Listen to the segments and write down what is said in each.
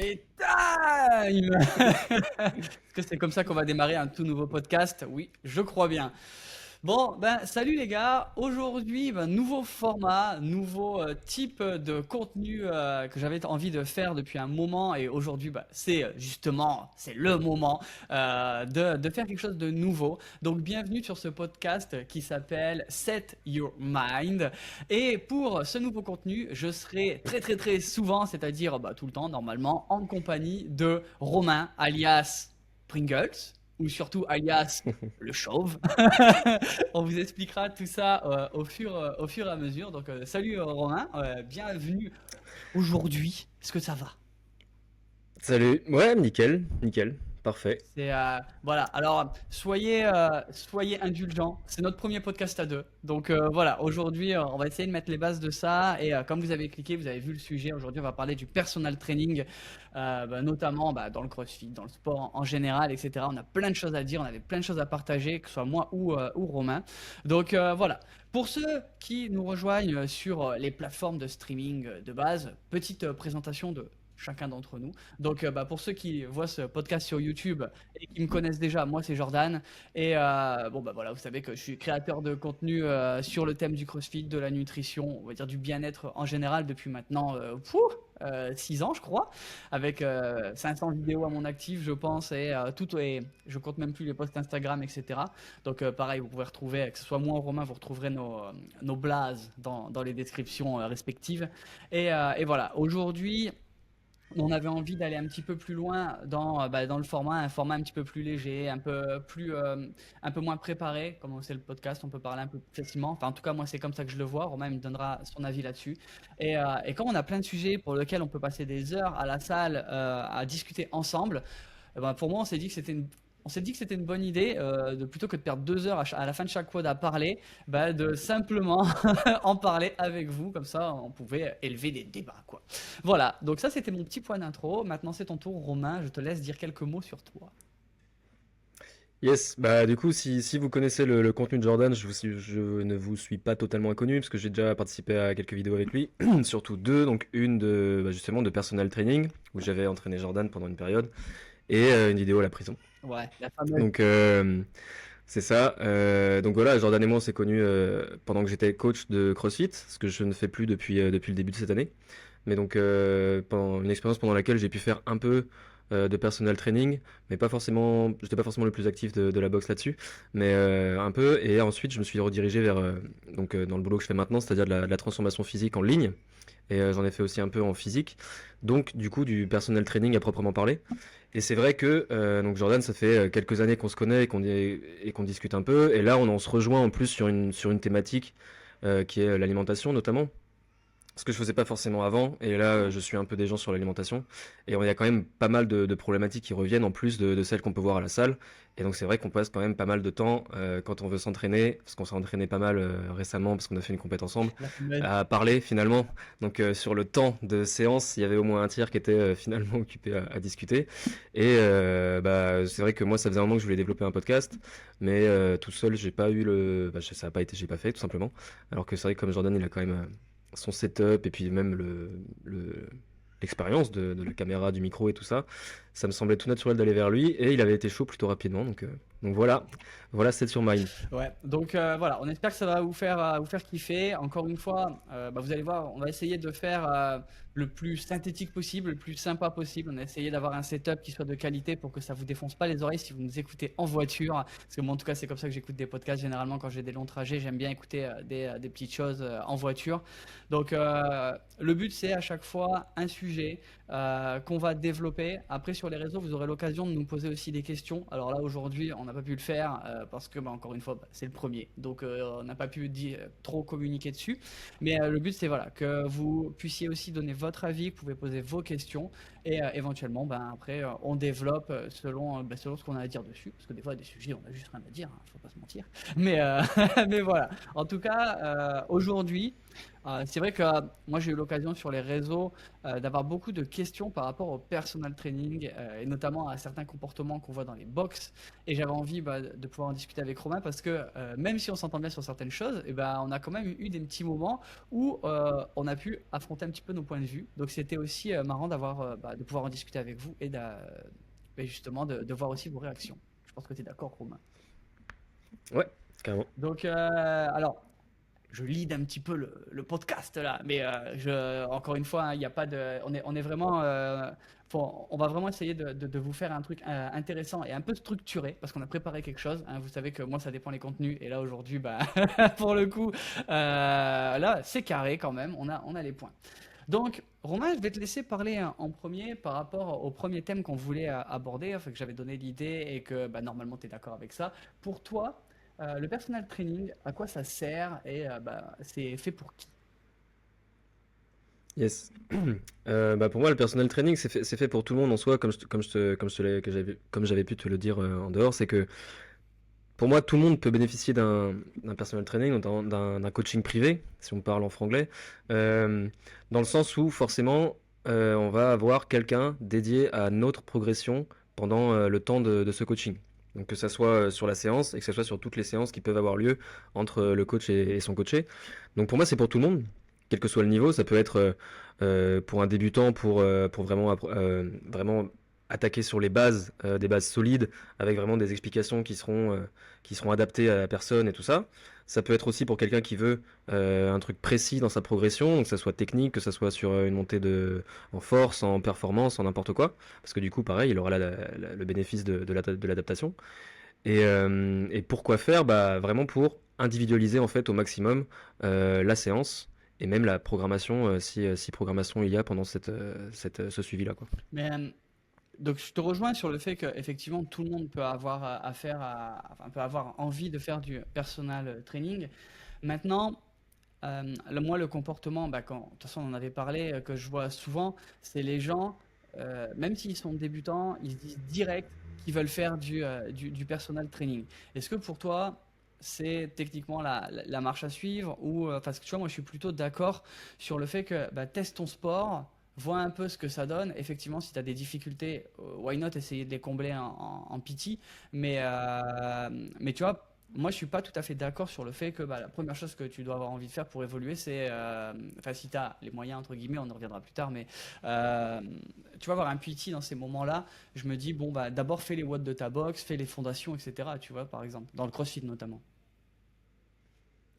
Et time! Est-ce que c'est comme ça qu'on va démarrer un tout nouveau podcast? Oui, je crois bien. Bon, ben salut les gars. Aujourd'hui, ben, nouveau format, nouveau type de contenu que j'avais envie de faire depuis un moment et aujourd'hui, ben, c'est justement, c'est le moment de faire quelque chose de nouveau. Donc, bienvenue sur ce podcast qui s'appelle Set Your Mind. Et pour ce nouveau contenu, je serai très très très souvent, c'est-à-dire bah, tout le temps normalement, en compagnie de Romain, alias Pringles, ou surtout alias le chauve. On vous expliquera tout ça au fur et à mesure. Donc, salut Romain, bienvenue aujourd'hui. Est-ce que ça va? Salut. Ouais, nickel, nickel, parfait. C'est voilà. Alors soyez indulgents. C'est notre premier podcast à deux. Donc voilà. Aujourd'hui, on va essayer de mettre les bases de ça. Et comme vous avez cliqué, vous avez vu le sujet. Aujourd'hui, on va parler du personal training, bah, notamment bah, dans le CrossFit, dans le sport en général, etc. On a plein de choses à dire. On avait plein de choses à partager, que ce soit moi ou Romain. Donc voilà. Pour ceux qui nous rejoignent sur les plateformes de streaming de base, petite présentation de chacun d'entre nous. Donc, bah, pour ceux qui voient ce podcast sur YouTube et qui me connaissent déjà, moi c'est Jordan. Et bon, bah voilà, vous savez que je suis créateur de contenu sur le thème du CrossFit, de la nutrition, on va dire du bien-être en général depuis maintenant 6 ans, je crois, avec 500 vidéos à mon actif, je pense, et je compte même plus les posts Instagram, etc. Donc, pareil, vous pouvez retrouver, que ce soit moi ou Romain, vous retrouverez nos blazes dans les descriptions respectives. Et voilà, aujourd'hui. On avait envie d'aller un petit peu plus loin bah, dans le format, un format un petit peu plus léger, un peu moins préparé. Comme c'est le podcast, on peut parler un peu plus facilement. Enfin, en tout cas, moi, c'est comme ça que je le vois. Romain me donnera son avis là-dessus. Et comme on a plein de sujets pour lesquels on peut passer des heures à la salle à discuter ensemble, eh ben, pour moi, on s'est dit que c'était une bonne idée, de plutôt que de perdre 2 heures à la fin de chaque quad à parler, bah, de simplement en parler avec vous. Comme ça, on pouvait élever des débats, quoi. Voilà, donc ça c'était mon petit point d'intro. Maintenant c'est ton tour, Romain, je te laisse dire quelques mots sur toi. Yes, bah du coup, si vous connaissez le contenu de Jordan, je ne vous suis pas totalement inconnu, parce que j'ai déjà participé à quelques vidéos avec lui, surtout deux, donc une de justement de personal training, où j'avais entraîné Jordan pendant une période, et une vidéo à la prison. Ouais, la fameuse. Donc c'est ça. Donc voilà, Jordan et moi on s'est connus pendant que j'étais coach de CrossFit, ce que je ne fais plus depuis le début de cette année. Mais donc, pendant une expérience pendant laquelle j'ai pu faire un peu de personal training, mais pas forcément, j'étais pas forcément le plus actif de la boxe là-dessus, mais un peu. Et ensuite, je me suis redirigé vers, dans le boulot que je fais maintenant, c'est-à-dire de la transformation physique en ligne. Et j'en ai fait aussi un peu en physique. Donc, du coup, du personal training à proprement parler. Et c'est vrai que donc Jordan, ça fait quelques années qu'on se connaît et qu'on discute un peu. Et là, on se rejoint en plus sur une thématique qui est l'alimentation notamment, ce que je faisais pas forcément avant, et là je suis un peu des gens sur l'alimentation, et il y a quand même pas mal de problématiques qui reviennent en plus de celles qu'on peut voir à la salle, et donc c'est vrai qu'on passe quand même pas mal de temps quand on veut s'entraîner, parce qu'on s'est entraîné pas mal récemment, parce qu'on a fait une compète ensemble, La fameuse. à parler finalement, donc sur le temps de séance, il y avait au moins un tiers qui était finalement occupé à discuter, et bah, c'est vrai que moi ça faisait un moment que je voulais développer un podcast, mais tout seul j'ai pas eu ça a pas été, j'ai pas fait tout simplement, alors que c'est vrai que comme Jordan il a quand même son setup et puis même l'expérience de la caméra, du micro et tout ça, ça me semblait tout naturel d'aller vers lui et il avait été chaud plutôt rapidement. Donc voilà, c'est sur Mine. Ouais, donc voilà, on espère que ça va vous faire kiffer. Encore une fois, bah, vous allez voir, on va essayer de faire le plus synthétique possible, le plus sympa possible. On a essayé d'avoir un setup qui soit de qualité pour que ça vous défonce pas les oreilles si vous nous écoutez en voiture. Parce que moi, en tout cas, c'est comme ça que j'écoute des podcasts. Généralement, quand j'ai des longs trajets, j'aime bien écouter des petites choses en voiture. Donc, le but, c'est à chaque fois un sujet qu'on va développer. Après, sur les réseaux, vous aurez l'occasion de nous poser aussi des questions. Alors là, aujourd'hui, on n'a pas pu le faire parce que, bah, encore une fois, bah, c'est le premier. Donc, on n'a pas pu trop communiquer dessus. Mais le but, c'est voilà, que vous puissiez aussi donner votre avis, que vous pouvez poser vos questions et éventuellement, ben, après, on développe selon ce qu'on a à dire dessus. Parce que des fois, des sujets, on a juste rien à dire, hein, faut pas se mentir. Mais, mais voilà. En tout cas, aujourd'hui, C'est vrai que moi j'ai eu l'occasion sur les réseaux d'avoir beaucoup de questions par rapport au personal training et notamment à certains comportements qu'on voit dans les box. Et j'avais envie de pouvoir en discuter avec Romain parce que même si on s'entend bien sur certaines choses, et ben, on a quand même eu des petits moments où on a pu affronter un petit peu nos points de vue. Donc c'était aussi marrant de pouvoir en discuter avec vous et justement de voir aussi vos réactions. Je pense que tu es d'accord, Romain. Ouais, carrément. Donc, alors, je lead un petit peu le podcast là, mais encore une fois, hein, il y a pas de, on est vraiment, on va vraiment essayer de vous faire un truc intéressant et un peu structuré parce qu'on a préparé quelque chose. Hein. Vous savez que moi, ça dépend les contenus et là aujourd'hui, bah, pour le coup, là, c'est carré quand même. On a les points. Donc, Romain, je vais te laisser parler en premier par rapport au premier thème qu'on voulait aborder, enfin, que j'avais donné l'idée et que bah, normalement tu es d'accord avec ça. Pour toi, le personal training, à quoi ça sert et bah, c'est fait pour qui? Yes. Bah pour moi, le personal training, c'est fait pour tout le monde en soi, comme j'avais pu te le dire en dehors, c'est que pour moi, tout le monde peut bénéficier d'un personal training, notamment d'un coaching privé, si on parle en franglais, euh, dans le sens où forcément, on va avoir quelqu'un dédié à notre progression pendant le temps de ce coaching. Donc que ça soit sur la séance et que ça soit sur toutes les séances qui peuvent avoir lieu entre le coach et son coaché. Donc pour moi, c'est pour tout le monde, quel que soit le niveau. Ça peut être pour un débutant, pour vraiment, vraiment attaquer sur les bases, des bases solides, avec vraiment des explications qui seront adaptées à la personne et tout ça. Ça peut être aussi pour quelqu'un qui veut un truc précis dans sa progression, donc que ça soit technique, que ça soit sur une montée en force, en performance, en n'importe quoi. Parce que du coup, pareil, il aura le bénéfice de l'adaptation. Et pourquoi faire? Bah, vraiment pour individualiser en fait au maximum la séance et même la programmation, si programmation il y a pendant ce suivi-là, quoi. Mais donc je te rejoins sur le fait que effectivement tout le monde peut avoir affaire enfin, peut avoir envie de faire du personal training. Maintenant, moi le comportement, bah, de toute façon on en avait parlé, que je vois souvent, c'est les gens, même s'ils sont débutants, ils se disent direct qu'ils veulent faire du personal training. Est-ce que pour toi c'est techniquement la marche à suivre ou parce que tu vois moi je suis plutôt d'accord sur le fait que bah, teste ton sport, vois un peu ce que ça donne. Effectivement, si tu as des difficultés, why not essayer de les combler en PT. Mais tu vois, moi je suis pas tout à fait d'accord sur le fait que bah, la première chose que tu dois avoir envie de faire pour évoluer, c'est, enfin si tu as les moyens, entre guillemets, on en reviendra plus tard, mais euh, tu vas avoir un PT dans ces moments-là, je me dis, bon, bah, d'abord fais les watts de ta box, fais les fondations, etc. Tu vois, par exemple, dans le CrossFit notamment.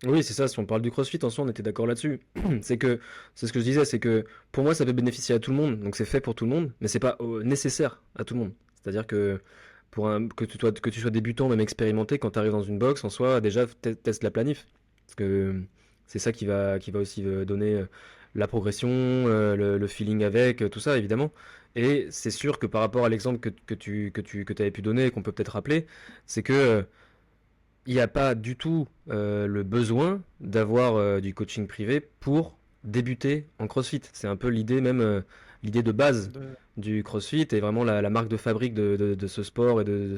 Oui, c'est ça, si on parle du CrossFit, en soi, on était d'accord là-dessus. C'est que, c'est ce que je disais, c'est que pour moi, ça peut bénéficier à tout le monde, donc c'est fait pour tout le monde, mais c'est pas nécessaire à tout le monde. C'est-à-dire que que tu sois débutant, même expérimenté, quand tu arrives dans une box, en soi, déjà, teste la planif. Parce que c'est ça qui va aussi donner la progression, le feeling avec, tout ça, évidemment. Et c'est sûr que par rapport à l'exemple que avais pu donner, qu'on peut peut-être rappeler, c'est que il n'y a pas du tout le besoin d'avoir du coaching privé pour débuter en CrossFit. C'est un peu l'idée même, l'idée de base De... du CrossFit et vraiment la marque de fabrique de ce sport et de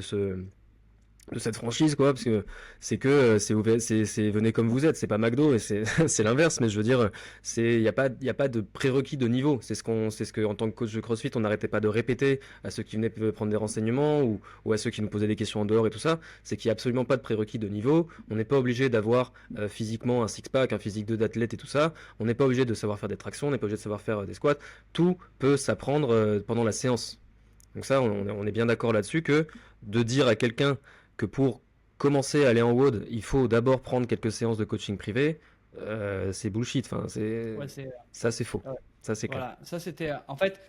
cette franchise, quoi, parce que c'est venez comme vous êtes, c'est pas McDo et c'est c'est l'inverse, mais je veux dire, il y a pas de prérequis de niveau. C'est ce que en tant que coach de CrossFit, on n'arrêtait pas de répéter à ceux qui venaient prendre des renseignements ou à ceux qui nous posaient des questions en dehors et tout ça, c'est qu'il y a absolument pas de prérequis de niveau. On n'est pas obligé d'avoir physiquement un six-pack, un physique 2 d'athlète et tout ça. On n'est pas obligé de savoir faire des tractions, on n'est pas obligé de savoir faire des squats. Tout peut s'apprendre pendant la séance. Donc ça, on est bien d'accord là-dessus que de dire à quelqu'un que pour commencer à aller en WOD, il faut d'abord prendre quelques séances de coaching privé, c'est bullshit. Enfin, Ouais, c'est ça, c'est faux. Ouais. Ça, c'est clair. Voilà, ça c'était. En fait,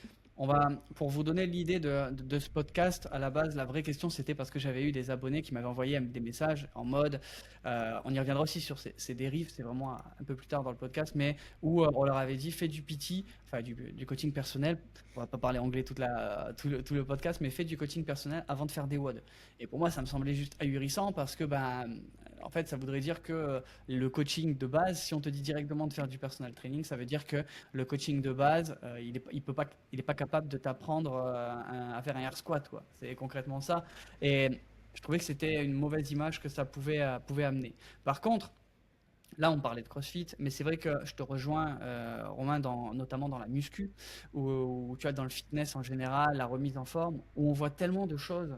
pour vous donner l'idée de ce podcast, à la base, la vraie question c'était parce que j'avais eu des abonnés qui m'avaient envoyé des messages en mode. On y reviendra aussi sur ces dérives, c'est vraiment un peu plus tard dans le podcast, mais où on leur avait dit fais du PT, enfin du coaching personnel. On va pas parler anglais tout le podcast, mais fais du coaching personnel avant de faire des WOD. Et pour moi, ça me semblait juste ahurissant parce que, ben, en fait, ça voudrait dire que le coaching de base, si on te dit directement de faire du personal training, ça veut dire que le coaching de base, il est pas capable de t'apprendre à faire un air squat, quoi. C'est concrètement ça. Et je trouvais que c'était une mauvaise image que ça pouvait amener. Par contre, Là, on parlait de CrossFit, mais c'est vrai que je te rejoins, Romain, notamment dans la muscu, ou tu vois, dans le fitness en général, la remise en forme, où on voit tellement de choses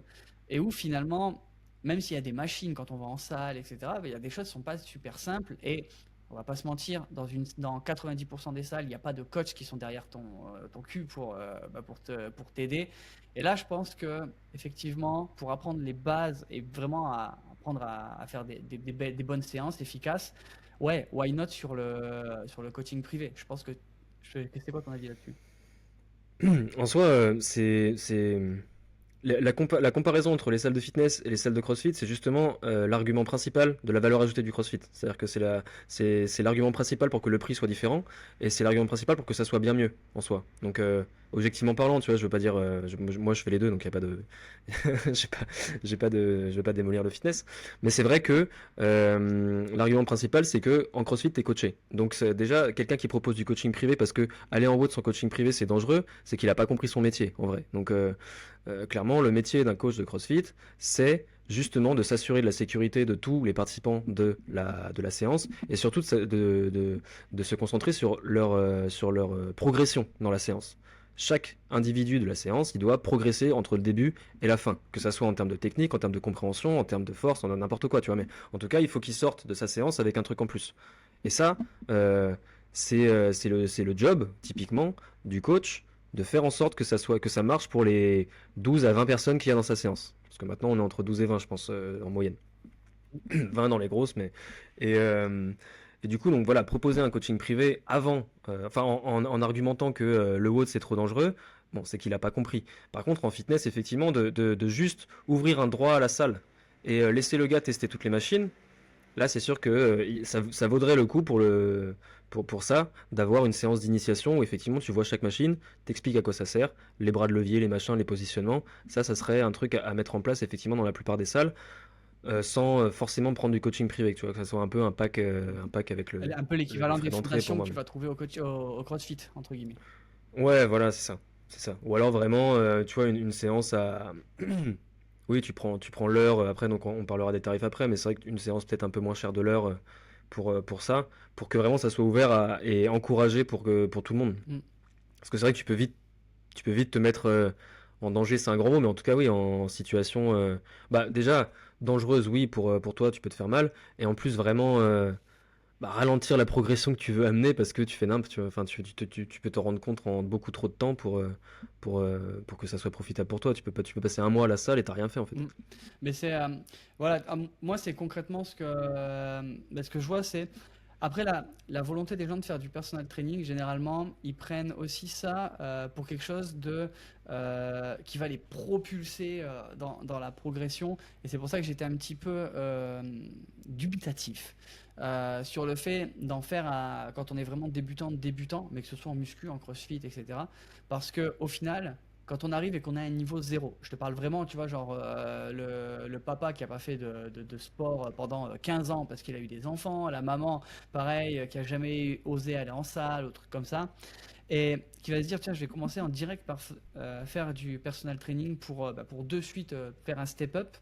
et où finalement, même s'il y a des machines quand on va en salle, etc., il y a des choses qui sont pas super simples et on va pas se mentir, dans 90% des salles, il n'y a pas de coach qui sont derrière ton cul pour t'aider. Et là, je pense que effectivement, pour apprendre les bases et vraiment apprendre à faire des bonnes séances efficaces, ouais, why not sur le coaching privé? Je pense que. C'est quoi ton avis là-dessus? En soi, la comparaison entre les salles de fitness et les salles de CrossFit, c'est justement l'argument principal de la valeur ajoutée du CrossFit. C'est-à-dire que c'est l'argument principal pour que le prix soit différent, et c'est l'argument principal pour que ça soit bien mieux en soi. Donc, objectivement parlant, tu vois, je veux pas dire, moi je fais les deux, donc il y a pas de, je veux pas démolir le fitness. Mais c'est vrai que l'argument principal, c'est que en CrossFit, t'es coaché. Donc c'est déjà quelqu'un qui propose du coaching privé, parce que aller en haut de son coaching privé, c'est dangereux, c'est qu'il a pas compris son métier en vrai. Donc clairement, le métier d'un coach de CrossFit, c'est justement de s'assurer de la sécurité de tous les participants de la séance, et surtout de se concentrer sur leur progression dans la séance. Chaque individu de la séance, il doit progresser entre le début et la fin, que ça soit en termes de technique, en termes de compréhension, en termes de force, en n'importe quoi, tu vois. Mais en tout cas, il faut qu'il sorte de sa séance avec un truc en plus. Et ça, c'est le job, typiquement, du coach, de faire en sorte que ça marche pour les 12 à 20 personnes qu'il y a dans sa séance. Parce que maintenant, on est entre 12 et 20, je pense, en moyenne. 20 dans les grosses, mais. Et, euh, et du coup, donc voilà, proposer un coaching privé avant, en argumentant que le WOD c'est trop dangereux, bon, c'est qu'il n'a pas compris. Par contre, en fitness, effectivement, de juste ouvrir un droit à la salle et laisser le gars tester toutes les machines, là, c'est sûr que ça vaudrait le coup pour ça d'avoir une séance d'initiation où effectivement tu vois chaque machine, t'expliques à quoi ça sert, les bras de levier, les machins, les positionnements. Ça serait un truc à mettre en place effectivement dans la plupart des salles, sans forcément prendre du coaching privé, tu vois, que ça soit un peu un pack avec Un peu les l'équivalent frais des d'entrée pour fondations que tu moi-même. vas trouver au CrossFit, entre guillemets. Ouais, voilà, c'est ça. Ou alors vraiment, tu vois, une séance à. Oui, tu prends l'heure après, donc on parlera des tarifs après, mais c'est vrai qu'une séance peut-être un peu moins chère de l'heure pour ça, pour que vraiment ça soit ouvert et encouragé pour tout le monde. Mm. Parce que c'est vrai que tu peux vite te mettre en danger, c'est un grand mot, mais en tout cas, oui, en situation, bah, déjà, dangereuse, oui, pour toi, tu peux te faire mal, et en plus, vraiment, ralentir la progression que tu veux amener parce que tu fais nimp, tu vois, enfin, tu peux te rendre compte en beaucoup trop de temps pour que ça soit profitable pour toi. Tu peux passer un mois à la salle et t'as rien fait, en fait. Mm. Mais voilà, moi c'est concrètement ce que je vois, c'est après la volonté des gens de faire du personal training, généralement ils prennent aussi ça pour quelque chose qui va les propulser dans la progression, et c'est pour ça que j'étais un petit peu dubitatif sur le fait d'en faire quand on est vraiment débutant, mais que ce soit en muscu, en crossfit, etc. Parce que au final, quand on arrive et qu'on a un niveau zéro, je te parle vraiment, tu vois, genre le papa qui a pas fait de sport pendant 15 ans parce qu'il a eu des enfants, la maman, pareil, qui a jamais osé aller en salle, ou truc comme ça, et qui va se dire, tiens, je vais commencer en direct par faire du personal training pour de suite faire un step-up.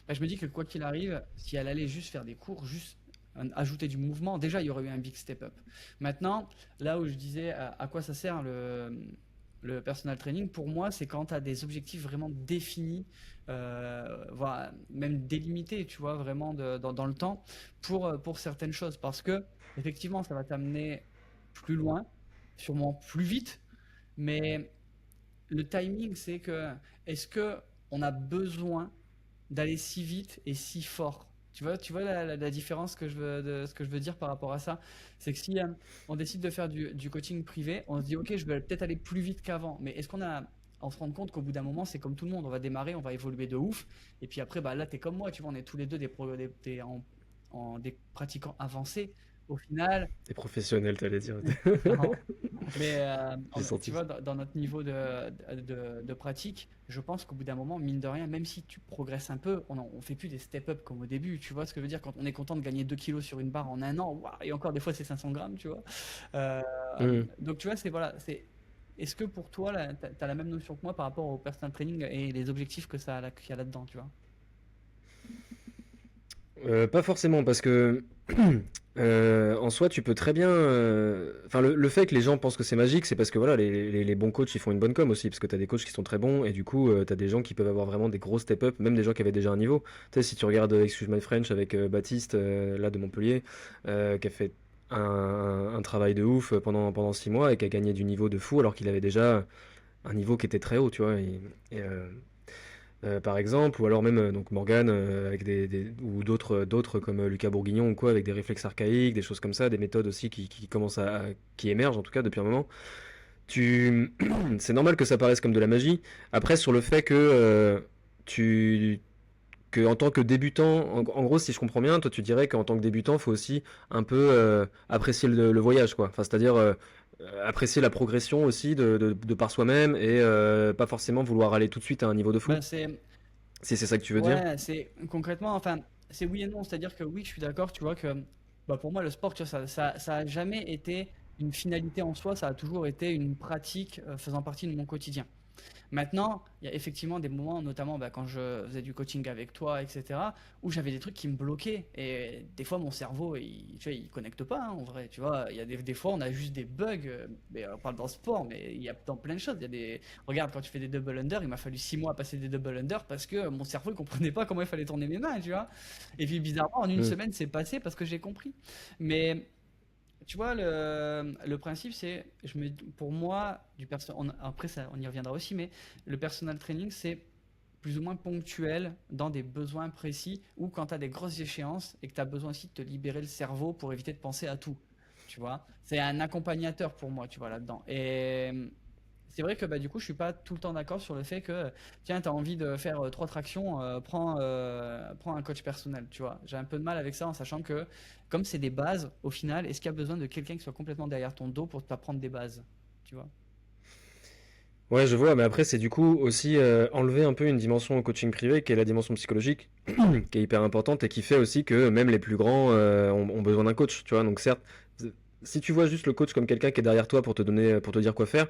Bah, je me dis que quoi qu'il arrive, si elle allait juste faire des cours, juste ajouter du mouvement, déjà il y aurait eu un big step up. Maintenant, là où je disais à quoi ça sert le personal training, pour moi, c'est quand tu as des objectifs vraiment définis, voire même délimités, tu vois, vraiment dans le temps pour certaines choses. Parce que, effectivement, ça va t'amener plus loin, sûrement plus vite, mais le timing, c'est que est-ce que on a besoin d'aller si vite et si fort? Tu vois la différence ce que je veux dire par rapport à ça? C'est que si on décide de faire du coaching privé, on se dit ok, je vais peut-être aller plus vite qu'avant, mais on se rend compte qu'au bout d'un moment, c'est comme tout le monde, on va démarrer, on va évoluer de ouf, et puis après, bah, là, t'es comme moi, tu vois, on est tous les deux des pratiquants avancés. Au final, T'es professionnel, t'allais dire. clairement. Mais J'ai tu senti vois, ça. dans notre niveau de pratique, je pense qu'au bout d'un moment, mine de rien, même si tu progresses un peu, on fait plus des step-up comme au début. Tu vois ce que je veux dire? Quand on est content de gagner 2 kilos sur une barre en un an, waouh, et encore des fois c'est 500 grammes, tu vois. Euh, Mhm. donc tu vois, est-ce que pour toi, tu as la même notion que moi par rapport au personal training et les objectifs qu'il y a là-dedans, tu vois? Pas forcément, parce que en soi, tu peux très bien. Enfin, le fait que les gens pensent que c'est magique, c'est parce que voilà, les bons coachs ils font une bonne com aussi, parce que tu as des coachs qui sont très bons, et du coup, tu as des gens qui peuvent avoir vraiment des gros step-up, même des gens qui avaient déjà un niveau. Tu sais, si tu regardes Excuse My French avec Baptiste, là de Montpellier, qui a fait un travail de ouf pendant 6 mois et qui a gagné du niveau de fou, alors qu'il avait déjà un niveau qui était très haut, tu vois. Par exemple, ou alors même donc Morgan avec ou d'autres comme Lucas Bourguignon ou quoi avec des réflexes archaïques, des choses comme ça, des méthodes aussi qui commencent qui émergent en tout cas depuis un moment. Tu c'est normal que ça paraisse comme de la magie. Après sur le fait que tu que en tant que débutant, en gros si je comprends bien, toi tu dirais qu'en tant que débutant, faut aussi un peu apprécier le voyage quoi. Enfin c'est-à-dire apprécier la progression aussi de par soi-même et pas forcément vouloir aller tout de suite à un niveau de fou. Ben, c'est Si c'est ça que tu veux dire? Ouais, c'est concrètement, enfin, c'est oui et non. C'est-à-dire que oui, je suis d'accord, tu vois, que bah, pour moi, le sport, tu vois, ça a jamais été une finalité en soi, ça a toujours été une pratique faisant partie de mon quotidien. Maintenant, il y a effectivement des moments, notamment bah, quand je faisais du coaching avec toi, etc., où j'avais des trucs qui me bloquaient. Et des fois, mon cerveau, tu vois, il connecte pas, hein, en vrai. Tu vois, il y a des fois, on a juste des bugs. Mais on parle dans le sport, mais il y a dans plein de choses. Il y a Regarde, quand tu fais des double under, il m'a fallu 6 mois à passer des double under parce que mon cerveau, il comprenait pas comment il fallait tourner mes mains, tu vois. Et puis, bizarrement, en une Hmm. semaine, c'est passé parce que j'ai compris. Mais tu vois, le principe, c'est, pour moi, après ça, on y reviendra aussi, mais le personal training, c'est plus ou moins ponctuel dans des besoins précis ou quand tu as des grosses échéances et que tu as besoin aussi de te libérer le cerveau pour éviter de penser à tout. Tu vois, c'est un accompagnateur pour moi, tu vois, là-dedans. Et c'est vrai que bah, du coup, je suis pas tout le temps d'accord sur le fait que, tiens, tu as envie de faire 3 tractions, prends un coach personnel, tu vois. J'ai un peu de mal avec ça en sachant que, comme c'est des bases, au final, est-ce qu'il y a besoin de quelqu'un qui soit complètement derrière ton dos pour t'apprendre des bases, tu vois? Ouais, je vois, mais après, c'est du coup aussi enlever un peu une dimension au coaching privé qui est la dimension psychologique, qui est hyper importante et qui fait aussi que même les plus grands ont besoin d'un coach, tu vois. Donc, certes, si tu vois juste le coach comme quelqu'un qui est derrière toi pour te donner, pour te dire quoi faire,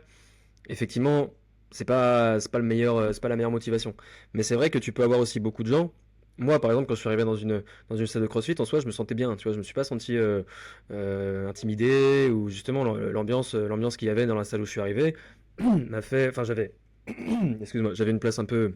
effectivement, c'est pas le meilleur, c'est pas la meilleure motivation. Mais c'est vrai que tu peux avoir aussi beaucoup de gens. Moi, par exemple, quand je suis arrivé dans une salle de CrossFit, en soi, je me sentais bien. Tu vois, je me suis pas senti intimidé ou justement l'ambiance qu'il y avait dans la salle où je suis arrivé m'a fait. Enfin, j'avais, excuse-moi, j'avais une place un peu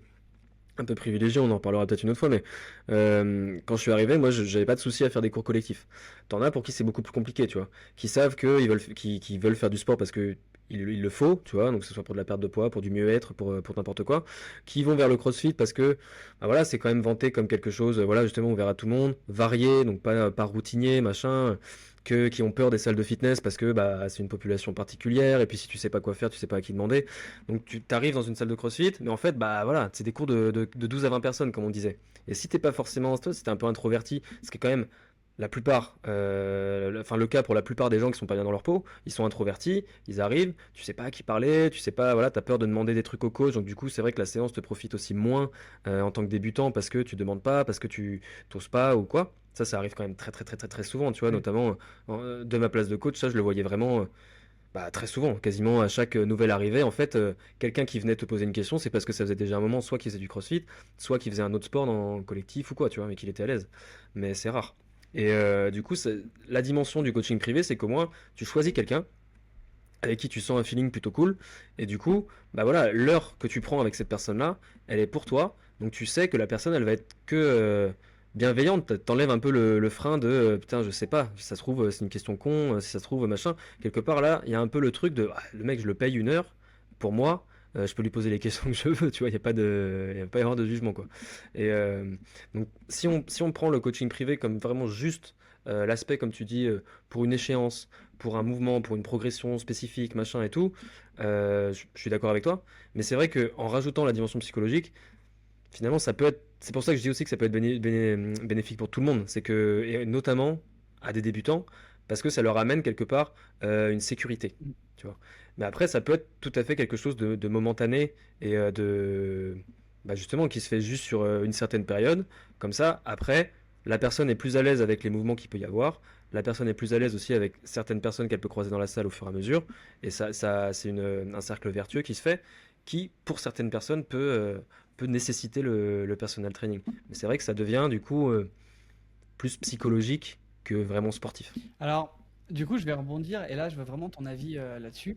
privilégiée. On en parlera peut-être une autre fois, mais quand je suis arrivé, moi, j'avais pas de souci à faire des cours collectifs. T'en as pour qui c'est beaucoup plus compliqué, tu vois, qui savent qu'ils veulent faire du sport parce que il le faut, tu vois, donc que ce soit pour de la perte de poids, pour du mieux-être, pour n'importe quoi, qui vont vers le CrossFit parce que, bah voilà, c'est quand même vanté comme quelque chose, voilà, justement, ouvert à tout le monde, varié, donc pas routinier, machin, qui ont peur des salles de fitness parce que bah, c'est une population particulière, et puis si tu sais pas quoi faire, tu sais pas à qui demander. Donc tu t'arrives dans une salle de CrossFit, mais en fait, bah voilà, c'est des cours de 12 à 20 personnes, comme on disait. Et si t'es pas forcément, toi, si t'es un peu introverti, ce qui est quand même la plupart, enfin le cas pour la plupart des gens qui sont pas bien dans leur peau, ils sont introvertis, ils arrivent, tu sais pas à qui parler, tu sais pas, voilà, t'as peur de demander des trucs au coach, donc du coup c'est vrai que la séance te profite aussi moins en tant que débutant parce que tu demandes pas, parce que tu t'oses pas ou quoi. Ça arrive quand même très souvent, tu vois, Oui. notamment de ma place de coach, ça je le voyais vraiment bah, très souvent, quasiment à chaque nouvelle arrivée, en fait, quelqu'un qui venait te poser une question, c'est parce que ça faisait déjà un moment, soit qu'il faisait du CrossFit, soit qu'il faisait un autre sport dans le collectif ou quoi, tu vois, mais qu'il était à l'aise. Mais c'est rare. Et du coup, la dimension du coaching privé, c'est qu'au moins, tu choisis quelqu'un avec qui tu sens un feeling plutôt cool, et du coup, bah voilà, l'heure que tu prends avec cette personne-là, elle est pour toi, donc tu sais que la personne, elle va être que bienveillante, t'enlèves un peu le frein de putain, je sais pas, si ça se trouve, c'est une question con, si ça se trouve, machin. Quelque part là, il y a un peu le truc de ah, le mec, je le paye 1 heure pour moi, je peux lui poser les questions que je veux, tu vois, il n'y a pas de, y a pas à y avoir de jugement, quoi. Et donc, si on prend le coaching privé comme vraiment juste l'aspect, comme tu dis, pour une échéance, pour un mouvement, pour une progression spécifique, machin et tout, je suis d'accord avec toi. Mais c'est vrai qu'en rajoutant la dimension psychologique, finalement, ça peut être. C'est pour ça que je dis aussi que ça peut être bénéfique pour tout le monde. C'est que, et notamment à des débutants, parce que ça leur amène quelque part une sécurité. Tu vois. Mais après, ça peut être tout à fait quelque chose de momentané et bah, justement qui se fait juste sur une certaine période. Comme ça, après, la personne est plus à l'aise avec les mouvements qu'il peut y avoir. La personne est plus à l'aise aussi avec certaines personnes qu'elle peut croiser dans la salle au fur et à mesure. Et ça c'est un cercle vertueux qui se fait, qui, pour certaines personnes, peut nécessiter le personal training. Mais c'est vrai que ça devient du coup plus psychologique que vraiment sportif. Alors, du coup, je vais rebondir et là, je veux vraiment ton avis là-dessus.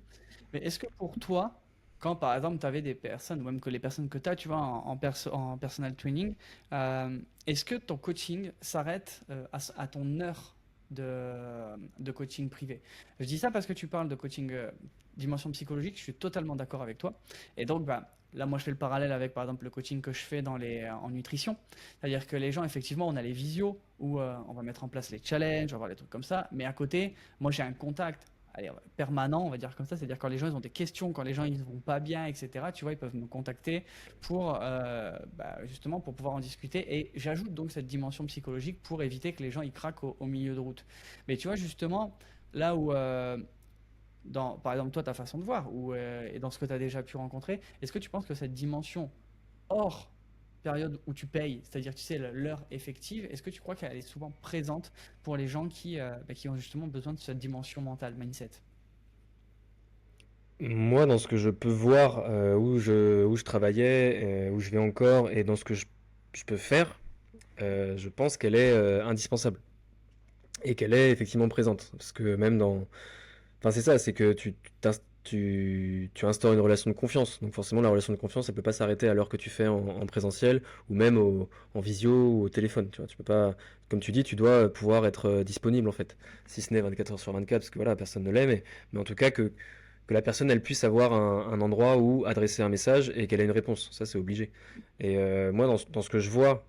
Mais est-ce que pour toi, quand par exemple, tu avais des personnes, ou même que les personnes que tu as, tu vois, en personal training, est-ce que ton coaching s'arrête à ton heure de coaching privé? Je dis ça parce que tu parles de coaching dimension psychologique, je suis totalement d'accord avec toi. Et donc, bah, là, moi, je fais le parallèle avec, par exemple, le coaching que je fais en nutrition. C'est-à-dire que les gens, effectivement, on a les visios où on va mettre en place les challenges, on va voir les trucs comme ça. Mais à côté, moi, j'ai un contact allez, permanent, on va dire comme ça. C'est-à-dire quand les gens ils ont des questions, quand les gens ils vont pas bien, etc. Tu vois, ils peuvent me contacter pour justement pour pouvoir en discuter. Et j'ajoute donc cette dimension psychologique pour éviter que les gens ils craquent au milieu de route. Mais tu vois, justement, là où par exemple, toi, ta façon de voir, et dans ce que tu as déjà pu rencontrer, est-ce que tu penses que cette dimension hors période où tu payes, c'est-à-dire, tu sais, l'heure effective, est-ce que tu crois qu'elle est souvent présente pour les gens qui ont justement besoin de cette dimension mentale, mindset? Moi, dans ce que je peux voir, où je travaillais, où je vais encore, et dans ce que je peux faire, je pense qu'elle est indispensable et qu'elle est effectivement présente. Parce que même dans, enfin, c'est ça, c'est que tu instaures une relation de confiance. Donc forcément, la relation de confiance, elle peut pas s'arrêter à l'heure que tu fais en présentiel ou même en visio ou au téléphone. Tu vois, tu peux pas, comme tu dis, tu dois pouvoir être disponible en fait. Si ce n'est 24 heures sur 24, parce que voilà, personne ne l'est, mais en tout cas que la personne, elle puisse avoir un endroit où adresser un message et qu'elle ait une réponse. Ça, c'est obligé. Et moi, dans ce que je vois,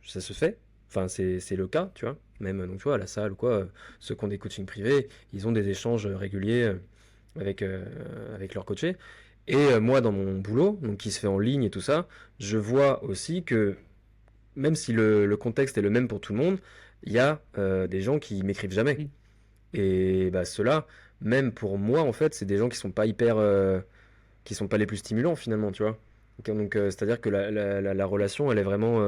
ça se fait. Enfin, c'est le cas, tu vois. Même, donc, tu vois, à la salle ou quoi, ceux qui ont des coachings privés, ils ont des échanges réguliers avec leur coaché. Et moi, dans mon boulot, donc qui se fait en ligne et tout ça, je vois aussi que même si le contexte est le même pour tout le monde, il y a des gens qui m'écrivent jamais. Mm. Et bah, ceux-là, même pour moi, en fait, c'est des gens qui sont pas hyper, qui sont pas les plus stimulants finalement, tu vois. Donc, c'est-à-dire que la relation, elle est vraiment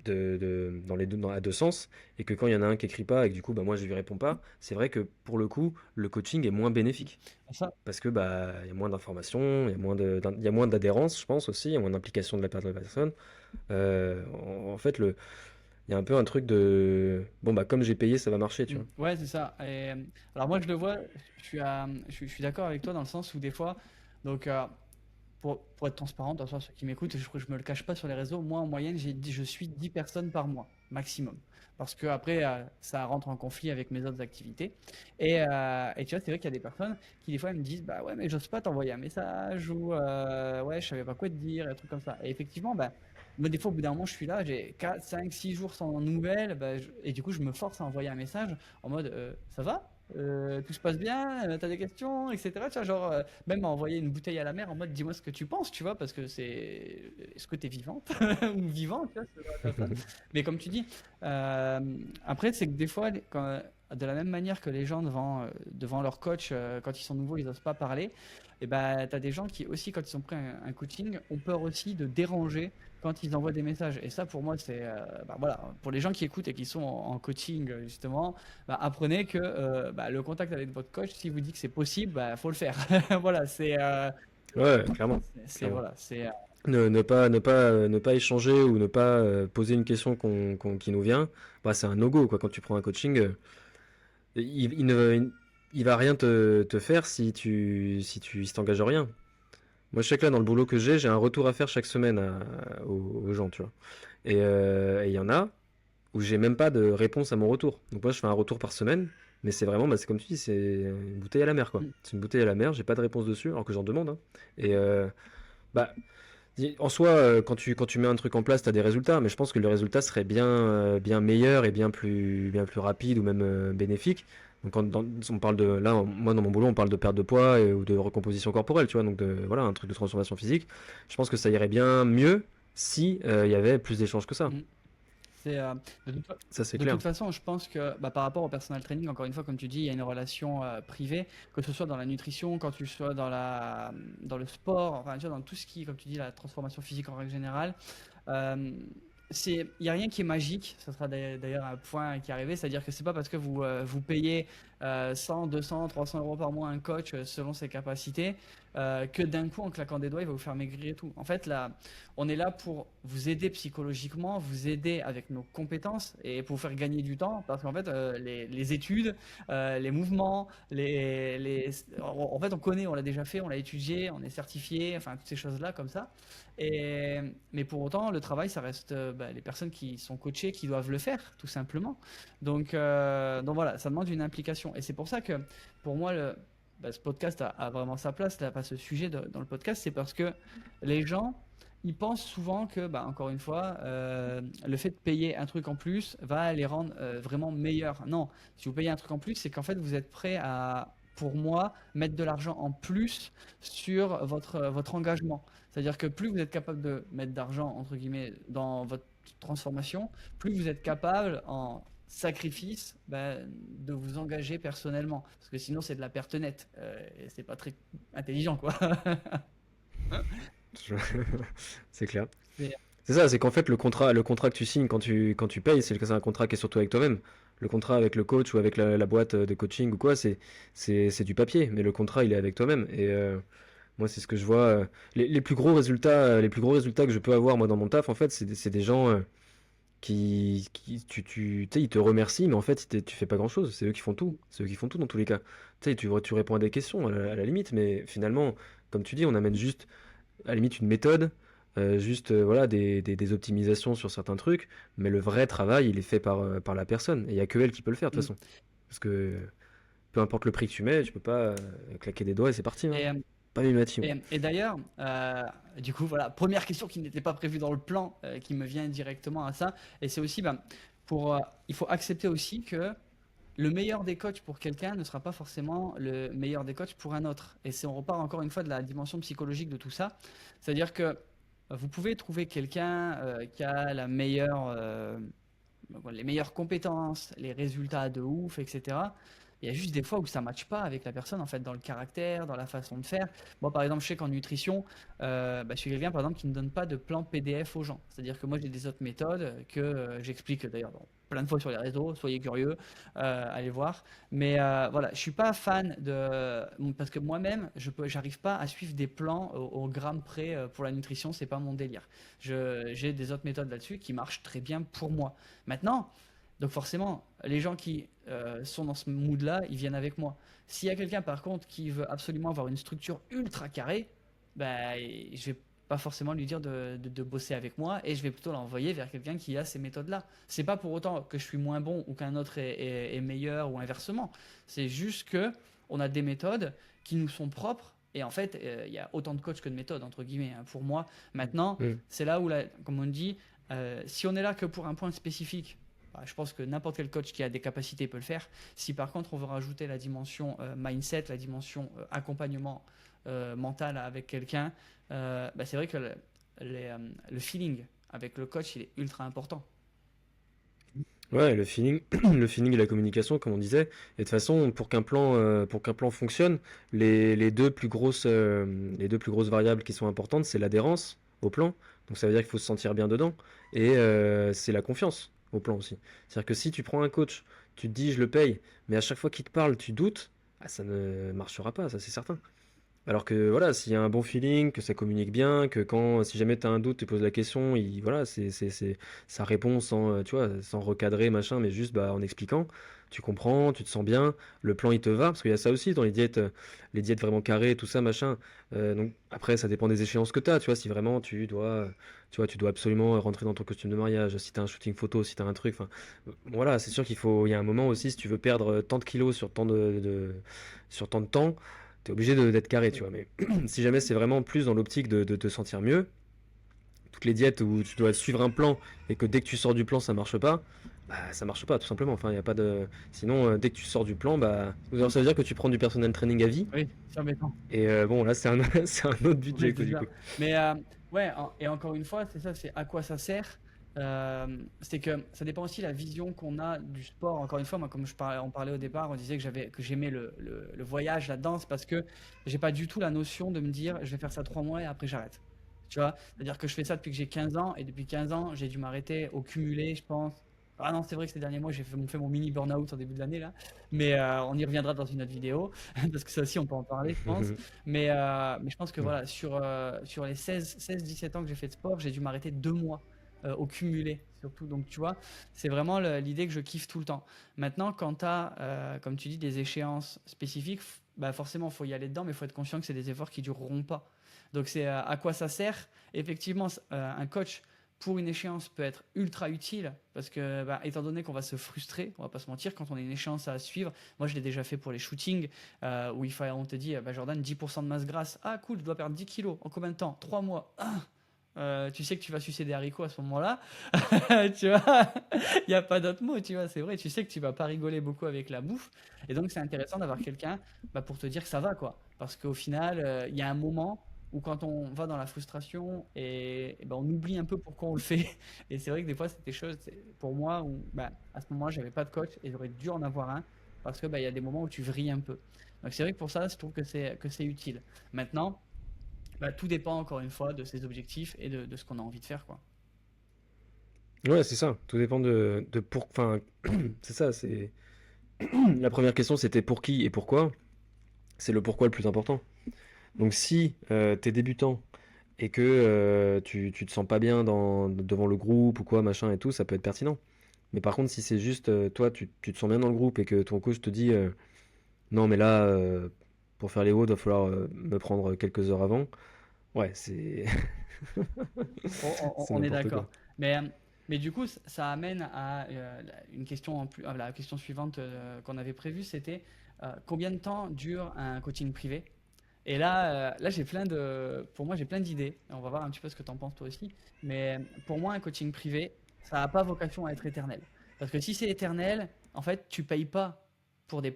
dans les deux, à deux sens, et que quand il y en a un qui écrit pas et que du coup, bah, moi, je lui réponds pas, c'est vrai que pour le coup, le coaching est moins bénéfique. Ça, Parce que bah, il y a moins d'informations, il y a moins d'adhérence, je pense aussi, il y a moins d'implication de la part de la personne. En fait, il y a un peu un truc de bon bah comme j'ai payé, ça va marcher, tu vois. ouais, c'est ça. Alors moi, je le vois, je suis d'accord avec toi dans le sens où des fois, donc pour être transparent, dans le sens ceux qui m'écoutent, je me le cache pas sur les réseaux, moi en moyenne, je suis 10 personnes par mois, maximum. Parce que après, ça rentre en conflit avec mes autres activités. Et tu vois, c'est vrai qu'il y a des personnes qui des fois elles me disent, bah ouais, mais j'ose pas t'envoyer un message ou ouais, je savais pas quoi te dire, et des trucs comme ça. Et effectivement, bah, moi, des fois, au bout d'un moment, je suis là, j'ai 4 5 6 jours sans nouvelles, bah, et du coup, je me force à envoyer un message en mode, ça va? Tout se passe bien, t'as des questions, etc. Tu vois, genre, même à envoyer une bouteille à la mer en mode dis-moi ce que tu penses, tu vois, parce que est-ce que t'es vivante ou vivant, tu vois, selon la personne. Mais comme tu dis, euh, après, c'est que des fois, de la même manière que les gens devant leur coach, quand ils sont nouveaux, ils n'osent pas parler, et ben, tu as des gens qui aussi, quand ils ont pris un coaching, ont peur aussi de déranger quand ils envoient des messages. Et ça, pour moi, c'est, bah, voilà, pour les gens qui écoutent et qui sont en coaching, justement, bah, apprenez que bah, le contact avec votre coach, s'il vous dit que c'est possible, bah, faut le faire. Voilà, Ouais, clairement, clairement. voilà, Ne pas échanger ou ne pas poser une question qui nous vient, bah, c'est un no-go, quoi. Quand tu prends un coaching, il ne, il va rien te faire si t'engages rien. Moi, je sais que là, dans le boulot que j'ai un retour à faire chaque semaine aux gens, tu vois. Et il y en a où j'ai même pas de réponse à mon retour. Donc moi, je fais un retour par semaine, mais c'est vraiment, bah, c'est comme tu dis, c'est une bouteille à la mer, quoi. Mm. C'est une bouteille à la mer, j'ai pas de réponse dessus, alors que j'en demande, hein. Et bah, en soi, quand tu mets un truc en place, tu as des résultats, mais je pense que le résultat serait bien meilleur et bien plus rapide ou même bénéfique. Donc, on parle de, là, moi, dans mon boulot, on parle de perte de poids ou de recomposition corporelle, tu vois, donc voilà, un truc de transformation physique. Je pense que ça irait bien mieux si il y avait plus d'échanges que ça. Mm. C'est, de toute Ça, c'est de clair. toute façon, je pense que bah, par rapport au personal training, encore une fois, comme tu dis, il y a une relation privée, que ce soit dans la nutrition, quand tu sois dans le sport, enfin, tu vois, dans tout ce qui, comme tu dis, la transformation physique en règle générale. Euh, il n'y a rien qui est magique, ça sera d'ailleurs un point qui est arrivé, c'est-à-dire que c'est pas parce que vous payez 100, 200, 300 euros par mois un coach selon ses capacités, que d'un coup en claquant des doigts il va vous faire maigrir et tout. En fait là, on est là pour vous aider psychologiquement, vous aider avec nos compétences et pour vous faire gagner du temps parce qu'en fait les études, les mouvements, en fait on connaît, on l'a déjà fait, on l'a étudié, on est certifié, enfin toutes ces choses-là comme ça. Mais pour autant, le travail, ça reste les personnes qui sont coachées qui doivent le faire, tout simplement. Donc voilà, ça demande une implication. Et c'est pour ça que pour moi, ce podcast a vraiment sa place, là, pas ce sujet dans le podcast, c'est parce que les gens, ils pensent souvent que, encore une fois, le fait de payer un truc en plus va les rendre vraiment meilleurs. Non, si vous payez un truc en plus, c'est qu'en fait, vous êtes prêt à, pour moi, mettre de l'argent en plus sur votre engagement. C'est-à-dire que plus vous êtes capable de mettre d'argent, entre guillemets, dans votre transformation, plus vous êtes capable en sacrifice de vous engager personnellement. Parce que sinon, c'est de la perte nette. Et c'est pas très intelligent, quoi. Je- C'est clair. C'est- C'est ça, c'est qu'en fait, le contrat que tu signes quand tu payes, c'est un contrat qui est surtout avec toi-même. Le contrat avec le coach ou avec la boîte de coaching ou quoi, c'est du papier, mais le contrat, il est avec toi-même. Et moi, c'est ce que je vois. Les plus gros résultats que je peux avoir, moi, dans mon taf, en fait, c'est des gens tu sais, ils te remercient, mais en fait, tu fais pas grand-chose. C'est eux qui font tout. C'est eux qui font tout dans tous les cas. Tu sais, tu réponds à des questions à la limite, mais finalement, comme tu dis, on amène juste, à la limite, une méthode, juste, voilà, des optimisations sur certains trucs, mais le vrai travail, il est fait par la personne. Et il y a que elle qui peut le faire, de toute Mm. façon. Parce que peu importe le prix que tu mets, tu peux pas claquer des doigts et c'est parti, hein. Et, Pas Mimati, moi. et d'ailleurs, du coup, voilà, première question qui n'était pas prévue dans le plan, qui me vient directement à ça. Et c'est aussi, il faut accepter aussi que le meilleur des coachs pour quelqu'un ne sera pas forcément le meilleur des coachs pour un autre. Et on repart encore une fois de la dimension psychologique de tout ça. C'est-à-dire que vous pouvez trouver quelqu'un qui a les meilleures compétences, les résultats de ouf, etc. Il y a juste des fois où ça ne matche pas avec la personne, en fait, dans le caractère, dans la façon de faire. Moi, par exemple, je sais qu'en nutrition, je suis quelqu'un, par exemple, qui ne donne pas de plan PDF aux gens. C'est-à-dire que moi, j'ai des autres méthodes que j'explique d'ailleurs plein de fois sur les réseaux. Soyez curieux, allez voir. Mais voilà, je suis pas fan parce que moi-même, j'arrive pas à suivre des plans au gramme près pour la nutrition. C'est pas mon délire. J'ai des autres méthodes là-dessus qui marchent très bien pour moi. Maintenant, donc forcément, les gens qui sont dans ce mood-là, ils viennent avec moi. S'il y a quelqu'un par contre qui veut absolument avoir une structure ultra carrée, je vais pas forcément lui dire de bosser avec moi et je vais plutôt l'envoyer vers quelqu'un qui a ces méthodes-là. C'est pas pour autant que je suis moins bon ou qu'un autre est meilleur ou inversement. C'est juste que on a des méthodes qui nous sont propres. Et en fait, il y a autant de coachs que de méthodes, entre guillemets, hein, pour moi. Maintenant, Mm. c'est là où, comme on dit, si on est là que pour un point spécifique, je pense que n'importe quel coach qui a des capacités peut le faire. Si par contre on veut rajouter la dimension mindset, la dimension accompagnement mental avec quelqu'un, c'est vrai que le feeling avec le coach il est ultra important. Ouais, le feeling, le feeling et la communication, comme on disait. Et de toute façon, pour qu'un plan fonctionne, les deux plus grosses variables qui sont importantes, c'est l'adhérence au plan. Donc ça veut dire qu'il faut se sentir bien dedans. Et c'est la confiance au plan aussi. C'est-à-dire que si tu prends un coach, tu te dis je le paye, mais à chaque fois qu'il te parle, tu doutes, ah, ça ne marchera pas, ça c'est certain. Alors que voilà, s'il y a un bon feeling, que ça communique bien, que si jamais tu as un doute, tu poses la question, voilà, ça répond sans, tu vois, sans recadrer, machin, mais juste en expliquant. Tu comprends, tu te sens bien, le plan il te va, parce qu'il y a ça aussi dans les diètes vraiment carrées, tout ça, machin. Donc après, ça dépend des échéances que tu as, tu vois, si vraiment tu dois absolument rentrer dans ton costume de mariage, si tu as un shooting photo, si tu as un truc, enfin, voilà, c'est sûr il y a un moment aussi, si tu veux perdre tant de kilos sur tant de temps, t'es obligé d'être carré, tu vois. Mais si jamais c'est vraiment plus dans l'optique de te sentir mieux, toutes les diètes où tu dois suivre un plan et que dès que tu sors du plan ça marche pas, ça marche pas tout simplement. Enfin, il y a pas de. Sinon, dès que tu sors du plan, ça veut dire que tu prends du personnel training à vie. Oui, c'est embêtant. Et bon, là c'est un, c'est un autre budget Ouais, quoi, c'est du ça. coup. Mais ouais, et encore une fois, c'est ça, c'est à quoi ça sert. C'est que ça dépend aussi de la vision qu'on a du sport. Encore une fois, moi, comme on parlait au départ, on disait que j'aimais le voyage, la danse, parce que j'ai pas du tout la notion de me dire je vais faire ça 3 mois et après j'arrête. Tu vois, c'est-à-dire que je fais ça depuis que j'ai 15 ans et depuis 15 ans, j'ai dû m'arrêter au cumulé, je pense, Ah non, c'est vrai que ces derniers mois, fait mon mini burn-out en début de l'année là, mais on y reviendra dans une autre vidéo, parce que ça aussi on peut en parler, je pense. Mais je pense que voilà, sur les 16-17 ans que j'ai fait de sport, j'ai dû m'arrêter 2 mois au cumulé, surtout. Donc tu vois, c'est vraiment l'idée que je kiffe tout le temps. Maintenant, quand tu as, comme tu dis, des échéances spécifiques, bah forcément, il faut y aller dedans, mais il faut être conscient que c'est des efforts qui dureront pas. Donc c'est à quoi ça sert? Effectivement, un coach pour une échéance peut être ultra utile parce que, bah, étant donné qu'on va se frustrer, on va pas se mentir, quand on a une échéance à suivre, moi je l'ai déjà fait pour les shootings où on te dit, bah, Jordan, 10% de masse grasse, ah cool, je dois perdre 10 kilos, en combien de temps? 3 mois. Ah, tu sais que tu vas sucer des haricots à ce moment-là, tu vois, il n'y a pas d'autre mot, tu vois, c'est vrai, tu sais que tu vas pas rigoler beaucoup avec la bouffe, et donc c'est intéressant d'avoir quelqu'un bah, pour te dire que ça va, quoi, parce qu'au final, il y a un moment ou quand on va dans la frustration et ben on oublie un peu pourquoi on le fait. Et c'est vrai que des fois, c'est des choses, pour moi, où bah, à ce moment-là, j'avais pas de coach et j'aurais dû en avoir un parce que bah, il y a des moments où tu vrilles un peu. Donc c'est vrai que pour ça, je trouve que c'est utile. Maintenant, bah, tout dépend encore une fois de ses objectifs et de ce qu'on a envie de faire, quoi. Ouais, c'est ça. Tout dépend de pour. Enfin, c'est ça. C'est la première question, c'était pour qui et pourquoi. C'est le pourquoi le plus important. Donc si t'es débutant et que tu te sens pas bien devant le groupe ou quoi, machin et tout, ça peut être pertinent. Mais par contre, si c'est juste toi, tu te sens bien dans le groupe et que ton coach te dit non, mais là, pour faire les hauts, il va falloir me prendre quelques heures avant. Ouais, c'est c'est On est n'importe quoi. d'accord. Mais du coup, ça amène à une question à la question suivante qu'on avait prévue, c'était combien de temps dure un coaching privé? Et là pour moi, j'ai plein d'idées. On va voir un petit peu ce que tu en penses toi aussi. Mais pour moi, un coaching privé, ça n'a pas vocation à être éternel. Parce que si c'est éternel, en fait, tu payes pas pour des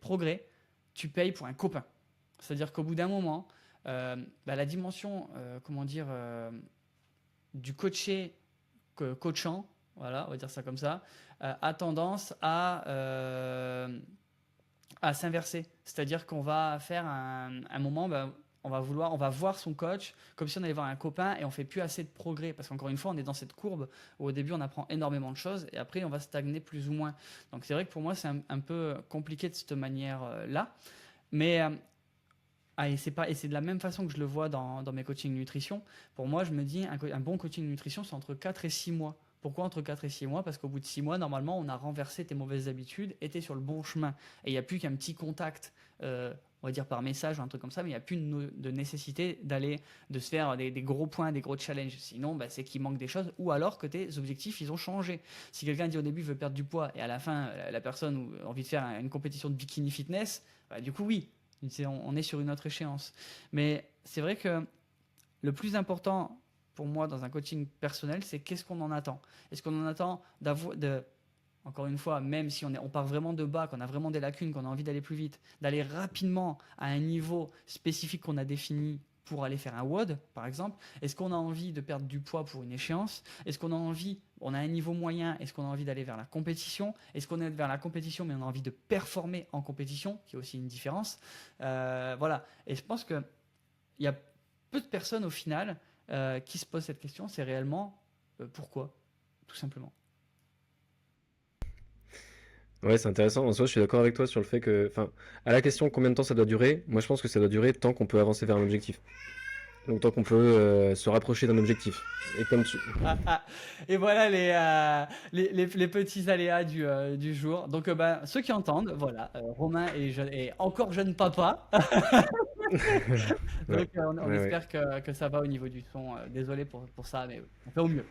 progrès, tu payes pour un copain. C'est-à-dire qu'au bout d'un moment, bah, la dimension, comment dire, du coachant, voilà, on va dire ça comme ça, a tendance à s'inverser. C'est-à-dire qu'on va faire un moment, ben, on va voir son coach comme si on allait voir un copain et on fait plus assez de progrès. Parce qu'encore une fois, on est dans cette courbe où au début on apprend énormément de choses et après on va stagner plus ou moins. Donc c'est vrai que pour moi c'est un peu compliqué de cette manière-là. Mais et c'est de la même façon que je le vois dans mes coachings nutrition. Pour moi, je me dis, un bon coaching nutrition, c'est entre 4 et 6 mois. Pourquoi entre 4 et 6 mois? Parce qu'au bout de 6 mois, normalement, on a renversé tes mauvaises habitudes et tu es sur le bon chemin. Et il n'y a plus qu'un petit contact, on va dire par message ou un truc comme ça, mais il n'y a plus de nécessité de se faire des gros points, des gros challenges. Sinon, bah, c'est qu'il manque des choses ou alors que tes objectifs, ils ont changé. Si quelqu'un dit au début, il veut perdre du poids et à la fin, la personne a envie de faire une compétition de bikini fitness, bah, du coup, oui, on est sur une autre échéance. Mais c'est vrai que le plus important pour moi dans un coaching personnel, c'est qu'est-ce qu'on en attend. Est-ce qu'on en attend encore une fois, même si on part vraiment de bas, qu'on a vraiment des lacunes, qu'on a envie d'aller plus vite, d'aller rapidement à un niveau spécifique qu'on a défini pour aller faire un WOD, par exemple. Est-ce qu'on a envie de perdre du poids pour une échéance? Est-ce qu'on a envie, on a un niveau moyen, est-ce qu'on a envie d'aller vers la compétition? Est-ce qu'on est vers la compétition, mais on a envie de performer en compétition, qui est aussi une différence? Voilà. Et je pense qu'il y a peu de personnes au final qui se posent cette question, c'est réellement pourquoi, tout simplement. Ouais, c'est intéressant. En soi, je suis d'accord avec toi sur le fait que, enfin, à la question combien de temps ça doit durer, moi je pense que ça doit durer tant qu'on peut avancer vers un objectif. Donc tant qu'on peut se rapprocher d'un objectif. Et comme tu... Ah, ah. Et voilà les petits aléas du jour. Donc, bah, ceux qui entendent, voilà, Romain est encore jeune papa. Ouais, Donc, on ouais, ouais. espère que ça va au niveau du son. Désolé pour ça, mais on fait au mieux.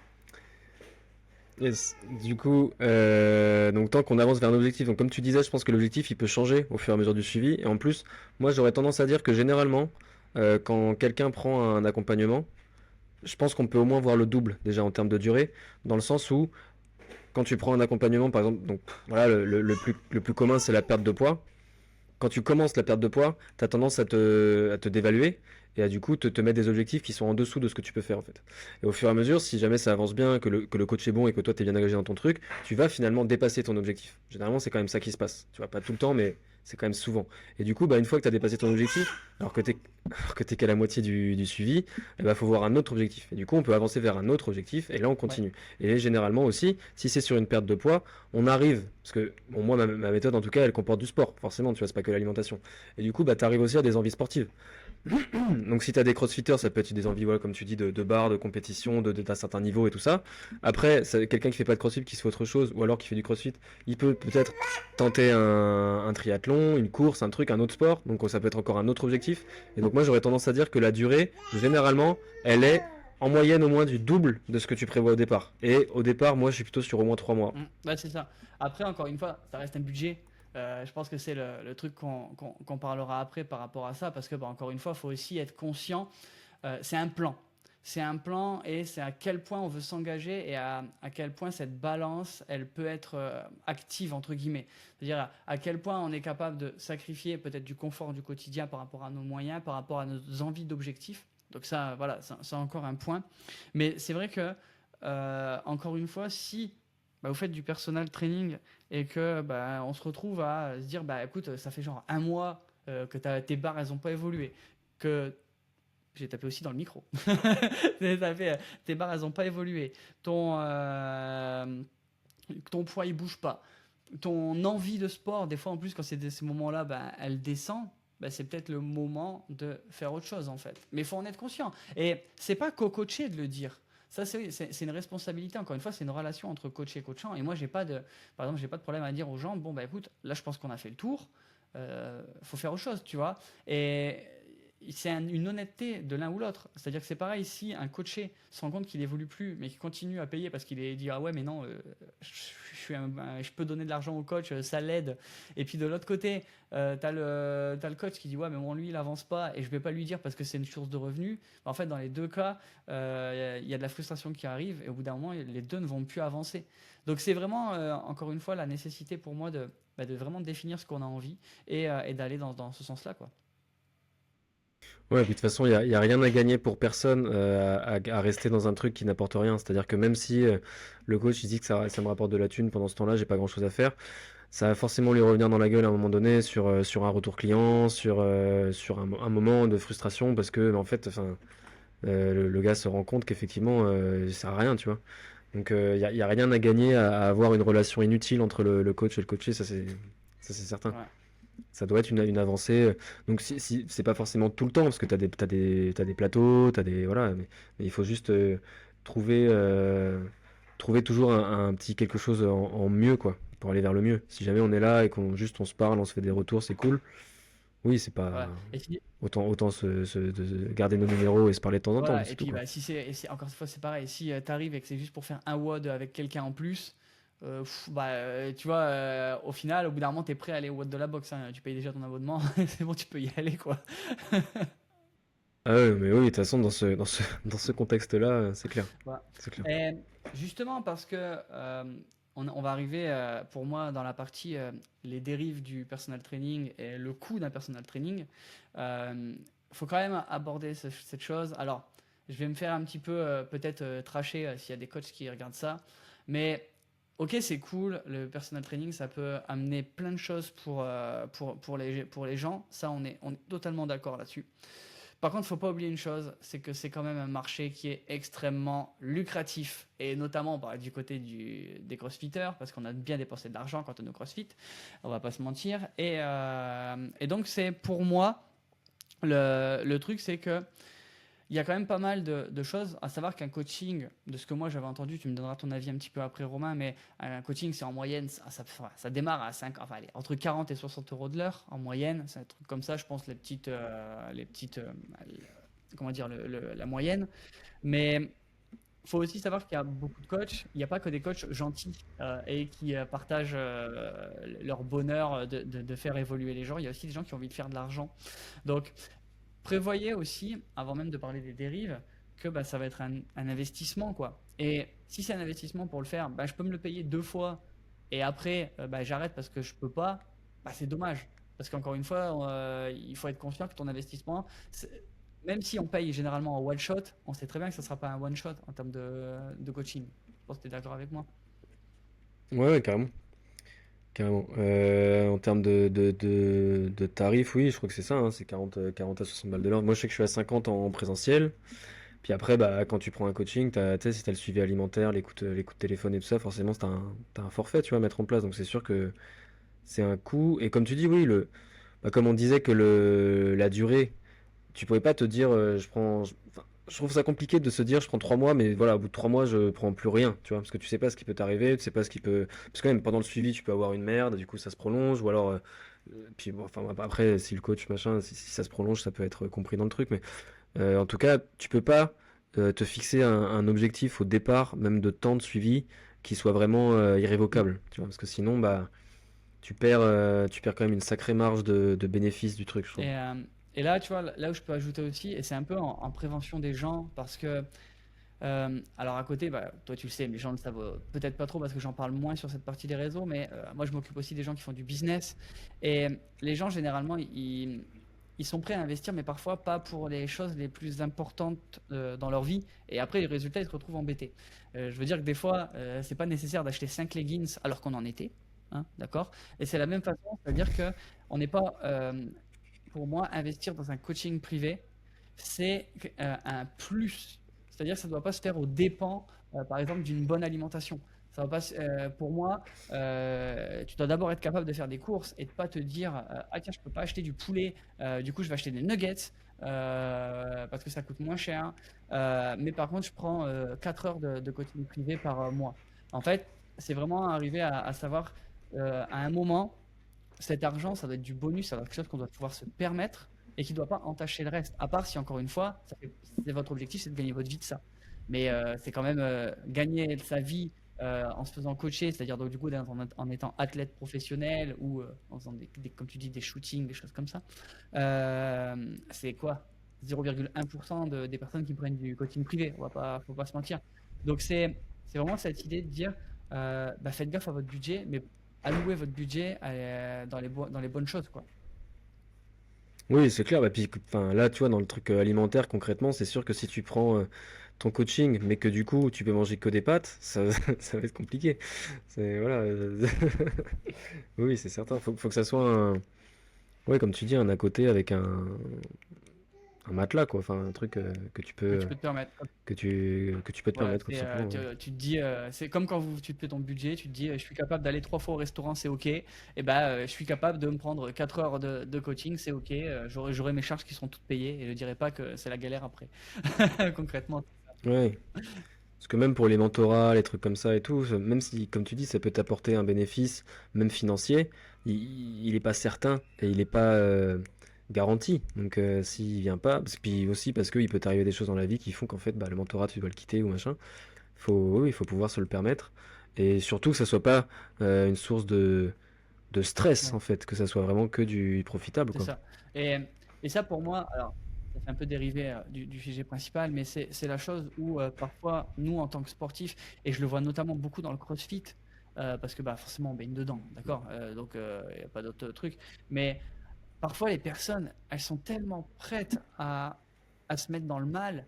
Yes. Du coup, donc tant qu'on avance vers un objectif, donc comme tu disais, je pense que l'objectif il peut changer au fur et à mesure du suivi. Et en plus, moi j'aurais tendance à dire que généralement, quand quelqu'un prend un accompagnement, je pense qu'on peut au moins voir le double déjà en termes de durée, dans le sens où quand tu prends un accompagnement, par exemple, donc voilà, le plus commun c'est la perte de poids. Quand tu commences la perte de poids, tu as tendance à te dévaluer et à du coup te mettre des objectifs qui sont en dessous de ce que tu peux faire en fait. Et au fur et à mesure, si jamais ça avance bien, que le coach est bon et que toi tu es bien engagé dans ton truc, tu vas finalement dépasser ton objectif. Généralement, c'est quand même ça qui se passe. Tu vois, pas tout le temps, mais C'est quand même souvent. Et du coup, bah, une fois que tu as dépassé ton objectif, alors que tu es qu'à la moitié du suivi, il faut voir un autre objectif. Et du coup, on peut avancer vers un autre objectif et là, on Ouais. continue. Et généralement aussi, si c'est sur une perte de poids, on arrive, parce que bon, moi, ma méthode, en tout cas, elle comporte du sport, forcément, tu vois, c'est pas que l'alimentation. Et du coup, bah, tu arrives aussi à des envies sportives. Donc si tu as des crossfitters, ça peut être des envies, voilà, comme tu dis, de barres, de compétition, d'un certain niveau et tout ça. Après, quelqu'un qui fait pas de crossfit, qui se fait autre chose, ou alors qui fait du crossfit, il peut peut-être tenter un triathlon, une course, un truc, un autre sport. Donc ça peut être encore un autre objectif. Et donc moi j'aurais tendance à dire que la durée, généralement, elle est en moyenne au moins du double de ce que tu prévois au départ. Et au départ, moi je suis plutôt sur au moins 3 mois. Ouais, c'est ça. Après, encore une fois, ça reste un budget. Je pense que c'est le truc qu'on parlera après par rapport à ça, parce que, bah, encore une fois, il faut aussi être conscient. C'est un plan. C'est un plan et c'est à quel point on veut s'engager et à quel point cette balance, elle peut être active, entre guillemets. C'est-à-dire à quel point on est capable de sacrifier peut-être du confort du quotidien par rapport à nos moyens, par rapport à nos envies d'objectifs. Donc ça, voilà, c'est encore un point. Mais c'est vrai que, encore une fois, si bah, vous faites du personal training et que bah, on se retrouve à se dire, bah écoute, ça fait genre un mois que tes barres, elles n'ont pas évolué, que j'ai tapé aussi dans le micro. Tes barres, elles n'ont pas évolué. Ton poids, il bouge pas. Ton envie de sport, des fois en plus, quand c'est ces moments-là, bah, elle descend. Bah, c'est peut-être le moment de faire autre chose en fait. Mais il faut en être conscient. Et c'est pas co-coaché de le dire. Ça, c'est une responsabilité. Encore une fois, c'est une relation entre coach et coachant. Et moi, par exemple, j'ai pas de problème à dire aux gens, bon, bah écoute, là, je pense qu'on a fait le tour. Faut faire autre chose, tu vois. Et c'est une honnêteté de l'un ou l'autre. C'est-à-dire que c'est pareil, si un coaché se rend compte qu'il évolue plus, mais qu'il continue à payer parce qu'il est dit ah ouais mais non, je peux donner de l'argent au coach, ça l'aide. Et puis de l'autre côté, t'as le coach qui dit ouais mais bon lui il avance pas et je vais pas lui dire parce que c'est une source de revenus. En fait dans les deux cas, il y a de la frustration qui arrive et au bout d'un moment les deux ne vont plus avancer. Donc c'est vraiment encore une fois la nécessité pour moi de vraiment définir ce qu'on a envie et d'aller dans ce sens-là quoi. Ouais, puis de toute façon, il y a rien à gagner pour personne à rester dans un truc qui n'apporte rien. C'est-à-dire que même si le coach il dit que ça me rapporte de la thune pendant ce temps-là, j'ai pas grand-chose à faire, ça va forcément lui revenir dans la gueule à un moment donné sur un retour client, sur un moment de frustration parce que en fait, enfin, le gars se rend compte qu'effectivement, ça sert à rien, tu vois. Donc il y a rien à gagner à avoir une relation inutile entre le coach et le coaché, ça c'est certain. Ouais. Ça doit être une avancée. Donc si c'est pas forcément tout le temps, parce que t'as des plateaux, t'as des voilà, mais il faut juste trouver trouver toujours un petit quelque chose en mieux quoi, pour aller vers le mieux. Si jamais on est là et qu'on se parle, on se fait des retours, c'est cool. Oui, c'est pas Ouais. Et si, autant garder nos numéros et se parler de temps en temps, mais voilà. c'est Et tout puis, quoi. bah, si c'est, et encore une fois, c'est pareil. Si tu arrives et que c'est juste pour faire un WOD avec quelqu'un en plus, tu vois, au final, au bout d'un moment, t'es prêt à aller au WOD de la boxe, hein. Tu payes déjà ton abonnement, c'est bon, tu peux y aller, quoi. Ah ouais, mais oui, de toute façon dans ce contexte-là, c'est clair, Voilà. c'est clair. Et justement, parce que on va arriver, pour moi, dans la partie les dérives du personal training et le coût d'un personal training, il faut quand même aborder cette chose. Alors, je vais me faire un petit peu peut-être tracher s'il y a des coachs qui regardent ça, mais ok, c'est cool, le personal training, ça peut amener plein de choses pour les gens, ça on est totalement d'accord là-dessus. Par contre, il ne faut pas oublier une chose, c'est que c'est quand même un marché qui est extrêmement lucratif, et notamment bah, du côté des crossfitters, parce qu'on a bien dépensé de l'argent quand on est au crossfit, on va pas se mentir. Et donc, c'est pour moi, le truc, c'est que il y a quand même pas mal de choses, à savoir qu'un coaching, de ce que moi j'avais entendu, tu me donneras ton avis un petit peu après Romain, mais un coaching c'est en moyenne, ça démarre à 5, enfin, allez, entre 40 et 60 euros de l'heure en moyenne, c'est un truc comme ça, je pense, comment dire, la moyenne. Mais il faut aussi savoir qu'il y a beaucoup de coachs, il n'y a pas que des coachs gentils et qui partagent leur bonheur de faire évoluer les gens, il y a aussi des gens qui ont envie de faire de l'argent. Donc, prévoyez aussi, avant même de parler des dérives, que bah, ça va être un investissement, quoi. Et si c'est un investissement pour le faire, bah, je peux me le payer deux fois et après bah, j'arrête parce que je peux pas, bah, c'est dommage. Parce qu'encore une fois, il faut être conscient que ton investissement, même si on paye généralement en one shot, on sait très bien que ça ne sera pas un one shot en termes de coaching. Je pense que tu es d'accord avec moi. Ouais, ouais, carrément. Carrément. En termes de tarifs, oui, je crois que c'est ça, hein, c'est 40 à 60 balles de l'heure. Moi, je sais que je suis à 50 en présentiel. Puis après, bah, quand tu prends un coaching, tu sais, si tu as le suivi alimentaire, l'écoute téléphone et tout ça, forcément, t'as un forfait, tu vois, à mettre en place. Donc c'est sûr que c'est un coût. Et comme tu dis, oui, bah, comme on disait que la durée, tu pouvais pas te dire, enfin, je trouve ça compliqué de se dire, je prends 3 mois, mais voilà, au bout de 3 mois, je prends plus rien, tu vois, parce que tu sais pas ce qui peut t'arriver, tu sais pas ce qui peut, parce que même pendant le suivi, tu peux avoir une merde, du coup, ça se prolonge, ou alors, puis bon, enfin, après, si le coach, machin, si ça se prolonge, ça peut être compris dans le truc, mais en tout cas, tu peux pas te fixer un objectif au départ, même de temps de suivi, qui soit vraiment Mm. irrévocable, tu vois, parce que sinon, bah, tu perds quand même une sacrée marge de bénéfice du truc, je trouve. Et, euh, et là, tu vois, là où je peux ajouter aussi, et c'est un peu en prévention des gens, parce que alors à côté, bah, toi tu le sais, mais les gens ne le savent peut-être pas trop parce que j'en parle moins sur cette partie des réseaux, mais moi je m'occupe aussi des gens qui font du business. Et les gens généralement, ils sont prêts à investir, mais parfois pas pour les choses les plus importantes dans leur vie. Et après, les résultats, ils se retrouvent embêtés. Je veux dire que des fois, c'est pas nécessaire d'acheter 5 leggings alors qu'on en était. Hein, d'accord? Et c'est la même façon, c'est-à-dire que on n'est pas, pour moi, investir dans un coaching privé, c'est un plus. C'est-à-dire que ça ne doit pas se faire aux dépens, par exemple, d'une bonne alimentation. Ça va pas, pour moi, tu dois d'abord être capable de faire des courses et de pas te dire ah tiens, je peux pas acheter du poulet, du coup je vais acheter des nuggets parce que ça coûte moins cher. Mais par contre, je prends 4 heures de coaching privé par mois. En fait, c'est vraiment arriver à savoir à un moment cet argent, ça doit être du bonus, ça doit être quelque chose qu'on doit pouvoir se permettre et qui ne doit pas entacher le reste. À part si, encore une fois, c'est votre objectif, c'est de gagner votre vie de ça. Mais c'est quand même gagner sa vie en se faisant coacher, c'est-à-dire donc du coup en étant athlète professionnel ou en faisant comme tu dis, des shootings, des choses comme ça. C'est quoi 0,1% des personnes qui prennent du coaching privé, faut pas se mentir. Donc c'est vraiment cette idée de dire bah, faites gaffe à votre budget, mais allouer votre budget dans les bonnes choses, quoi. Oui, c'est clair. Bah, puis, enfin, là, tu vois, dans le truc alimentaire, concrètement, c'est sûr que si tu prends ton coaching, mais que du coup, tu peux manger que des pâtes, ça, ça va être compliqué. C'est, voilà. Oui, c'est certain. Faut que ça soit ouais, comme tu dis, un à côté avec un matelas, quoi. Enfin, un truc Que tu peux te permettre. que tu peux te Voilà, permettre, tout simplement. Ouais. tu te dis, c'est comme quand tu te fais ton budget, tu te dis, je suis capable d'aller 3 fois au restaurant, c'est ok. Et ben, je suis capable de me prendre 4 heures de coaching, c'est ok. J'aurai mes charges qui seront toutes payées et je dirai pas que c'est la galère après. Concrètement. Ouais. Parce que même pour les mentorats, les trucs comme ça et tout, même si, comme tu dis, ça peut t'apporter un bénéfice, même financier, il est pas certain et il est pas garanti. Donc s'il vient pas, puis aussi parce qu'il peut t'arriver des choses dans la vie qui font qu'en fait, bah, le mentorat, tu dois le quitter ou machin. Oui, il faut pouvoir se le permettre. Et surtout que ça soit pas une source de stress, Ouais. en fait, que ça soit vraiment que du profitable, C'est quoi. ça. Et, et ça, pour moi, alors, ça fait un peu dérivé du sujet principal, mais c'est la chose où parfois, nous, en tant que sportifs, et je le vois notamment beaucoup dans le CrossFit, parce que bah, forcément, on baigne dedans, d'accord? Donc, il n'y a pas d'autre truc. Mais parfois, les personnes, elles sont tellement prêtes à se mettre dans le mal,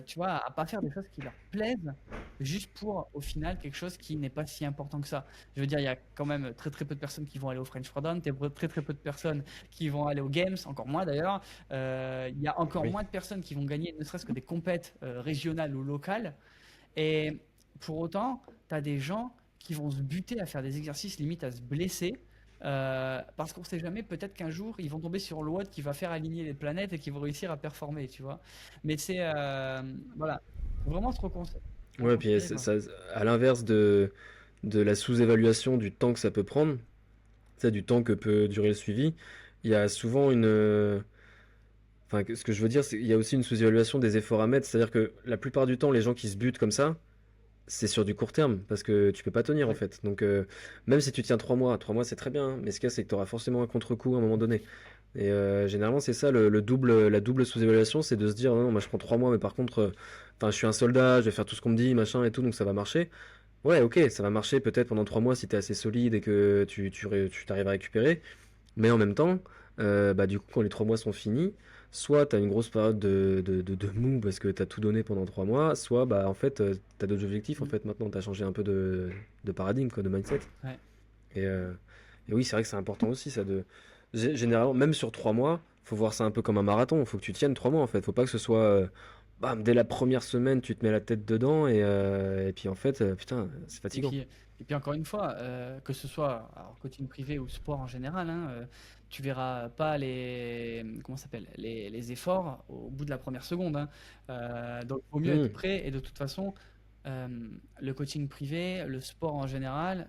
tu vois, à pas faire des choses qui leur plaisent, juste pour, au final, quelque chose qui n'est pas si important que ça. Je veux dire, il y a quand même très très peu de personnes qui vont aller au French Throwdown, très très peu de personnes qui vont aller aux Games, encore moins d'ailleurs. Il y a encore Oui. moins de personnes qui vont gagner ne serait-ce que des compètes régionales ou locales. Et pour autant, tu as des gens qui vont se buter à faire des exercices limite à se blesser. Parce qu'on sait jamais, peut-être qu'un jour ils vont tomber sur le WOD qui va faire aligner les planètes et qui vont réussir à performer, tu vois. Mais c'est voilà, faut vraiment se Ouais, puis reconcentrer, quoi. à l'inverse de la sous-évaluation du temps que ça peut prendre, ça, du temps que peut durer le suivi, il y a souvent enfin, ce que je veux dire, c'est qu'il y a aussi une sous-évaluation des efforts à mettre. C'est-à-dire que la plupart du temps, les gens qui se butent comme ça, c'est sur du court terme, parce que tu peux pas tenir en Oui, fait. Donc, même si tu tiens 3 mois, 3 mois c'est très bien, hein, mais ce qu'il y a, c'est que tu auras forcément un contre-coup à un moment donné. Et généralement, c'est ça, la double sous-évaluation, c'est de se dire, non, non, moi je prends 3 mois, mais par contre, enfin, je suis un soldat, je vais faire tout ce qu'on me dit, machin et tout, donc ça va marcher. Ouais, ok, ça va marcher peut-être pendant 3 mois si t'es assez solide et que tu t'arrives à récupérer. Mais en même temps, bah, du coup, quand les 3 mois sont finis, soit t'as une grosse période de mou parce que t'as tout donné pendant 3 mois, soit bah, en fait, t'as d'autres objectifs. En mm, fait, maintenant, t'as changé un peu de paradigme, quoi, de mindset. ouais. Et, et oui, c'est vrai que c'est important aussi, ça de. Généralement, même sur 3 mois, faut voir ça un peu comme un marathon. Faut que tu tiennes 3 mois en fait. Faut pas que ce soit. Bam, dès la première semaine, tu te mets la tête dedans et puis en fait, putain, c'est Et fatigant. puis, et puis encore une fois, que ce soit alors, coaching privé ou sport en général, hein, tu verras pas comment ça s'appelle, les efforts au bout de la première seconde, hein. Donc, il vaut mieux être Hmm. prêt. Et de toute façon, le coaching privé, le sport en général,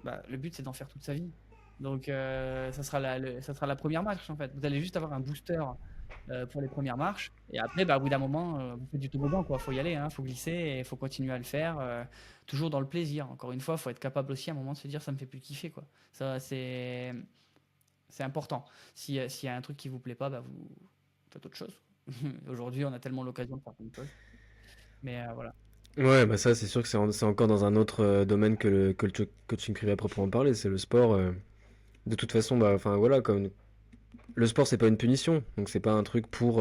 bah, le but c'est d'en faire toute sa vie. Donc, ça sera la première marche en fait. Vous allez juste avoir un booster pour les premières marches. Et après, bah, au bout d'un moment, vous faites du toboggan, quoi. Faut y aller, hein, faut glisser et faut continuer à le faire, toujours dans le plaisir. Encore une fois, faut être capable aussi à un moment de se dire ça me fait plus kiffer, quoi. Ça, c'est important. S'il y a un truc qui vous plaît pas, bah, vous faites autre chose. Aujourd'hui, on a tellement l'occasion de faire plein de choses. Mais voilà. Ouais, bah ça, c'est sûr que c'est encore dans un autre domaine que le coaching privé à proprement parler. C'est le sport. De toute façon, bah, enfin voilà, comme le sport, c'est pas une punition, donc c'est pas un truc pour,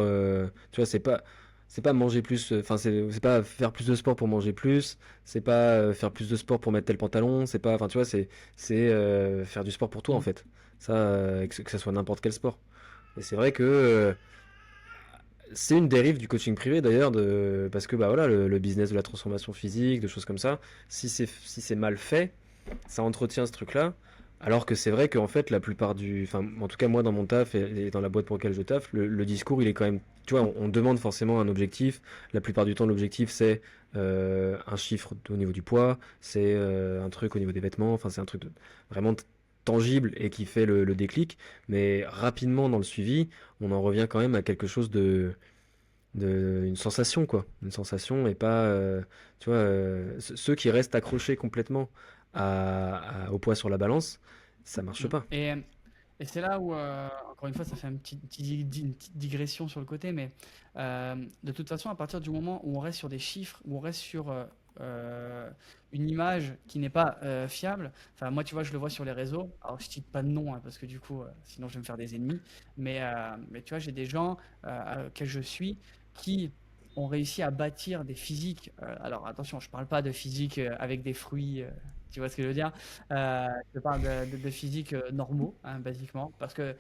tu vois, c'est pas manger plus, enfin c'est pas faire plus de sport pour manger plus, c'est pas faire plus de sport pour mettre tel pantalon, c'est pas, enfin tu vois, c'est faire du sport pour toi en Mm. fait. Ça, que ça soit n'importe quel sport. Et c'est vrai que c'est une dérive du coaching privé d'ailleurs, parce que bah voilà, le business de la transformation physique, de choses comme ça, si c'est mal fait, ça entretient ce truc-là. Alors que c'est vrai qu'en fait, la plupart enfin, en tout cas moi dans mon taf et dans la boîte pour laquelle je taffe, le discours il est quand même, tu vois, on demande forcément un objectif. La plupart du temps, l'objectif c'est un chiffre au niveau du poids, c'est un truc au niveau des vêtements, enfin c'est un truc vraiment tangible et qui fait le déclic. Mais rapidement dans le suivi, on en revient quand même à quelque chose une sensation quoi, une sensation et pas, tu vois, ceux qui restent accrochés complètement au poids sur la balance, ça marche Mm. pas. Et c'est là où, encore une fois, ça fait une petite digression sur le côté, mais de toute façon, à partir du moment où on reste sur des chiffres, où on reste sur une image qui n'est pas fiable, enfin moi, tu vois, je le vois sur les réseaux, alors je cite pas de nom, hein, parce que du coup, sinon je vais me faire des ennemis, mais tu vois, j'ai des gens que je suis qui ont réussi à bâtir des physiques, alors attention, je parle pas de physique avec des fruits, tu vois ce que je veux dire? Je parle de physique normaux, hein, basiquement, parce que,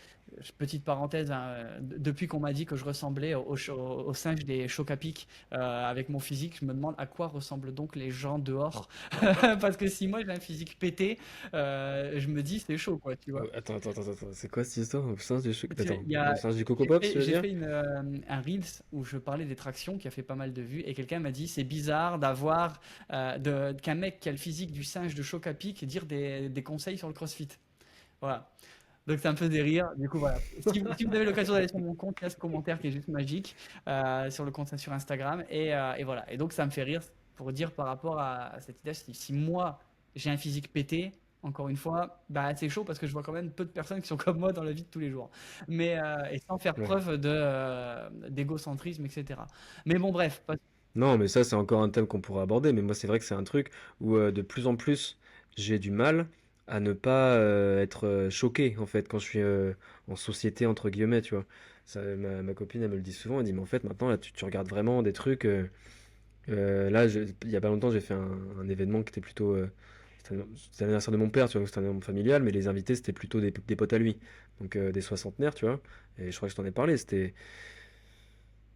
petite parenthèse, hein, depuis qu'on m'a dit que je ressemblais au singe des Choc-à-Pic avec mon physique, je me demande à quoi ressemblent donc les gens dehors. Parce que si moi j'ai un physique pété, je me dis c'est chaud, quoi, tu vois. Attends, c'est quoi cette histoire? Tu sais, Attends, le singe du Coco Pops, tu veux j'ai dire? fait un Reels où je parlais des tractions qui a fait pas mal de vues et quelqu'un m'a dit c'est bizarre d'avoir qu'un mec qui a le physique du singe de Choc-à-Pic dire des conseils sur le CrossFit. Voilà. Donc ça me faisait rire. Du coup, voilà. Si vous avez l'occasion d'aller sur mon compte, il y a ce commentaire qui est juste magique sur le compte sur Instagram. Et voilà. Et donc ça me fait rire pour dire par rapport à cette idée, si moi j'ai un physique pété, encore une fois, bah, c'est chaud parce que je vois quand même peu de personnes qui sont comme moi dans la vie de tous les jours. Et sans faire Ouais. preuve d'égocentrisme, etc. Mais bon, bref. Non, mais ça, c'est encore un thème qu'on pourrait aborder. Mais moi, c'est vrai que c'est un truc où de plus en plus, j'ai du mal à ne pas être choqué, en fait, quand je suis en société, entre guillemets, tu vois. Ma copine, elle me le dit souvent. Elle dit, mais en fait, maintenant, là, tu regardes vraiment des trucs. Là, il y a pas longtemps, j'ai fait un événement qui était plutôt. C'était l'anniversaire de mon père, tu vois, c'était un événement familial, mais les invités, c'était plutôt des potes à lui. Donc des soixantenaires, tu vois. Et je crois que je t'en ai parlé. C'était.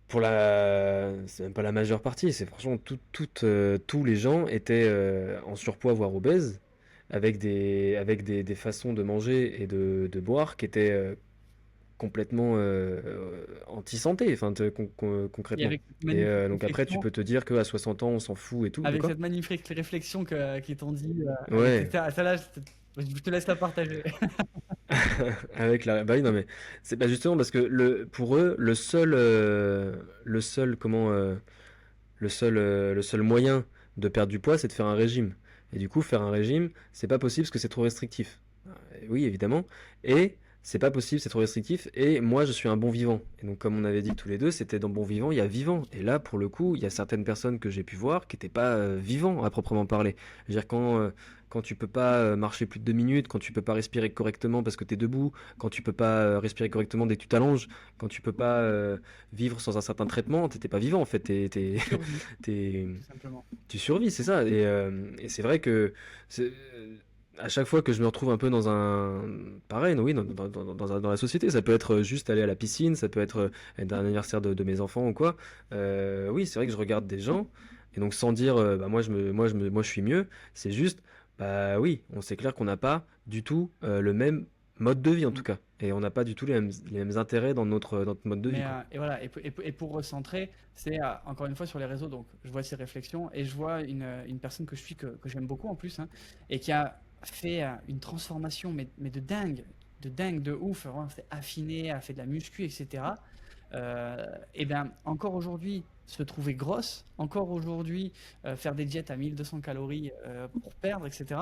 C'est même pas la majeure partie, c'est franchement tous les gens étaient en surpoids, voire obèses, avec des façons de manger et de boire qui étaient complètement anti-santé, enfin, Et concrètement. avec cette Et magnifique donc après, tu réflexion, peux te dire qu'à 60 ans, on s'en fout et tout. De avec quoi? cette magnifique réflexion qu'ils t'ont dit, Ouais, celle-là, je te laisse la partager. avec la. Bah oui, non, mais c'est pas justement parce que pour eux, le seul moyen de perdre du poids, c'est de faire un régime. Et du coup, faire un régime, c'est pas possible parce que c'est trop restrictif. Oui, évidemment. Et c'est pas possible, c'est trop restrictif. Et moi, je suis un bon vivant. Et donc, comme on avait dit tous les deux, c'était dans bon vivant, il y a vivant. Et là, pour le coup, il y a certaines personnes que j'ai pu voir qui n'étaient pas vivants à proprement parler. Je veux dire, quand tu peux pas marcher plus de 2 minutes, quand tu peux pas respirer correctement parce que tu es debout, quand tu peux pas respirer correctement dès que tu t'allonges, quand tu peux pas vivre sans un certain traitement, t'étais pas vivant en fait. Survie, T'es- tout simplement. tu survis, c'est ça. Et c'est vrai que c'est- à chaque fois que je me retrouve un peu dans un... Pareil, oui, dans la société, ça peut être juste aller à la piscine, ça peut être être un anniversaire de mes enfants ou quoi. Oui, c'est vrai que je regarde des gens, et donc sans dire, bah, moi je suis mieux, c'est juste, bah oui, on c'est clair qu'on n'a pas du tout le même mode de vie en tout cas. Et on n'a pas du tout les mêmes intérêts dans notre mode de vie, Mais quoi. et voilà, et pour recentrer, c'est encore une fois sur les réseaux, donc je vois ces réflexions et je vois une personne que je suis, que j'aime beaucoup en plus, hein, et qui a fait une transformation, mais de dingue, de ouf, vraiment, c'est affiné, a fait de la muscu, etc. Et bien, encore aujourd'hui, se trouver grosse, encore aujourd'hui, faire des diètes à 1200 calories pour perdre, etc.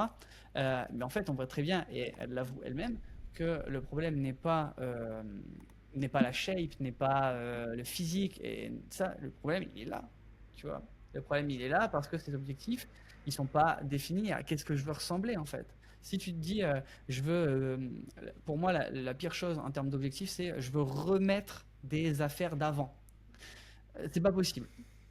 Mais en fait, on voit très bien, et elle l'avoue elle-même, que le problème n'est pas la shape, n'est pas le physique, et ça, le problème, il est là, tu vois. Le problème, il est là parce que ces objectifs, ils sont pas définis à qu'est-ce que je veux ressembler, en fait. Si tu te dis, je veux, pour moi, la pire chose en termes d'objectifs, c'est je veux remettre des affaires d'avant. C'est pas possible.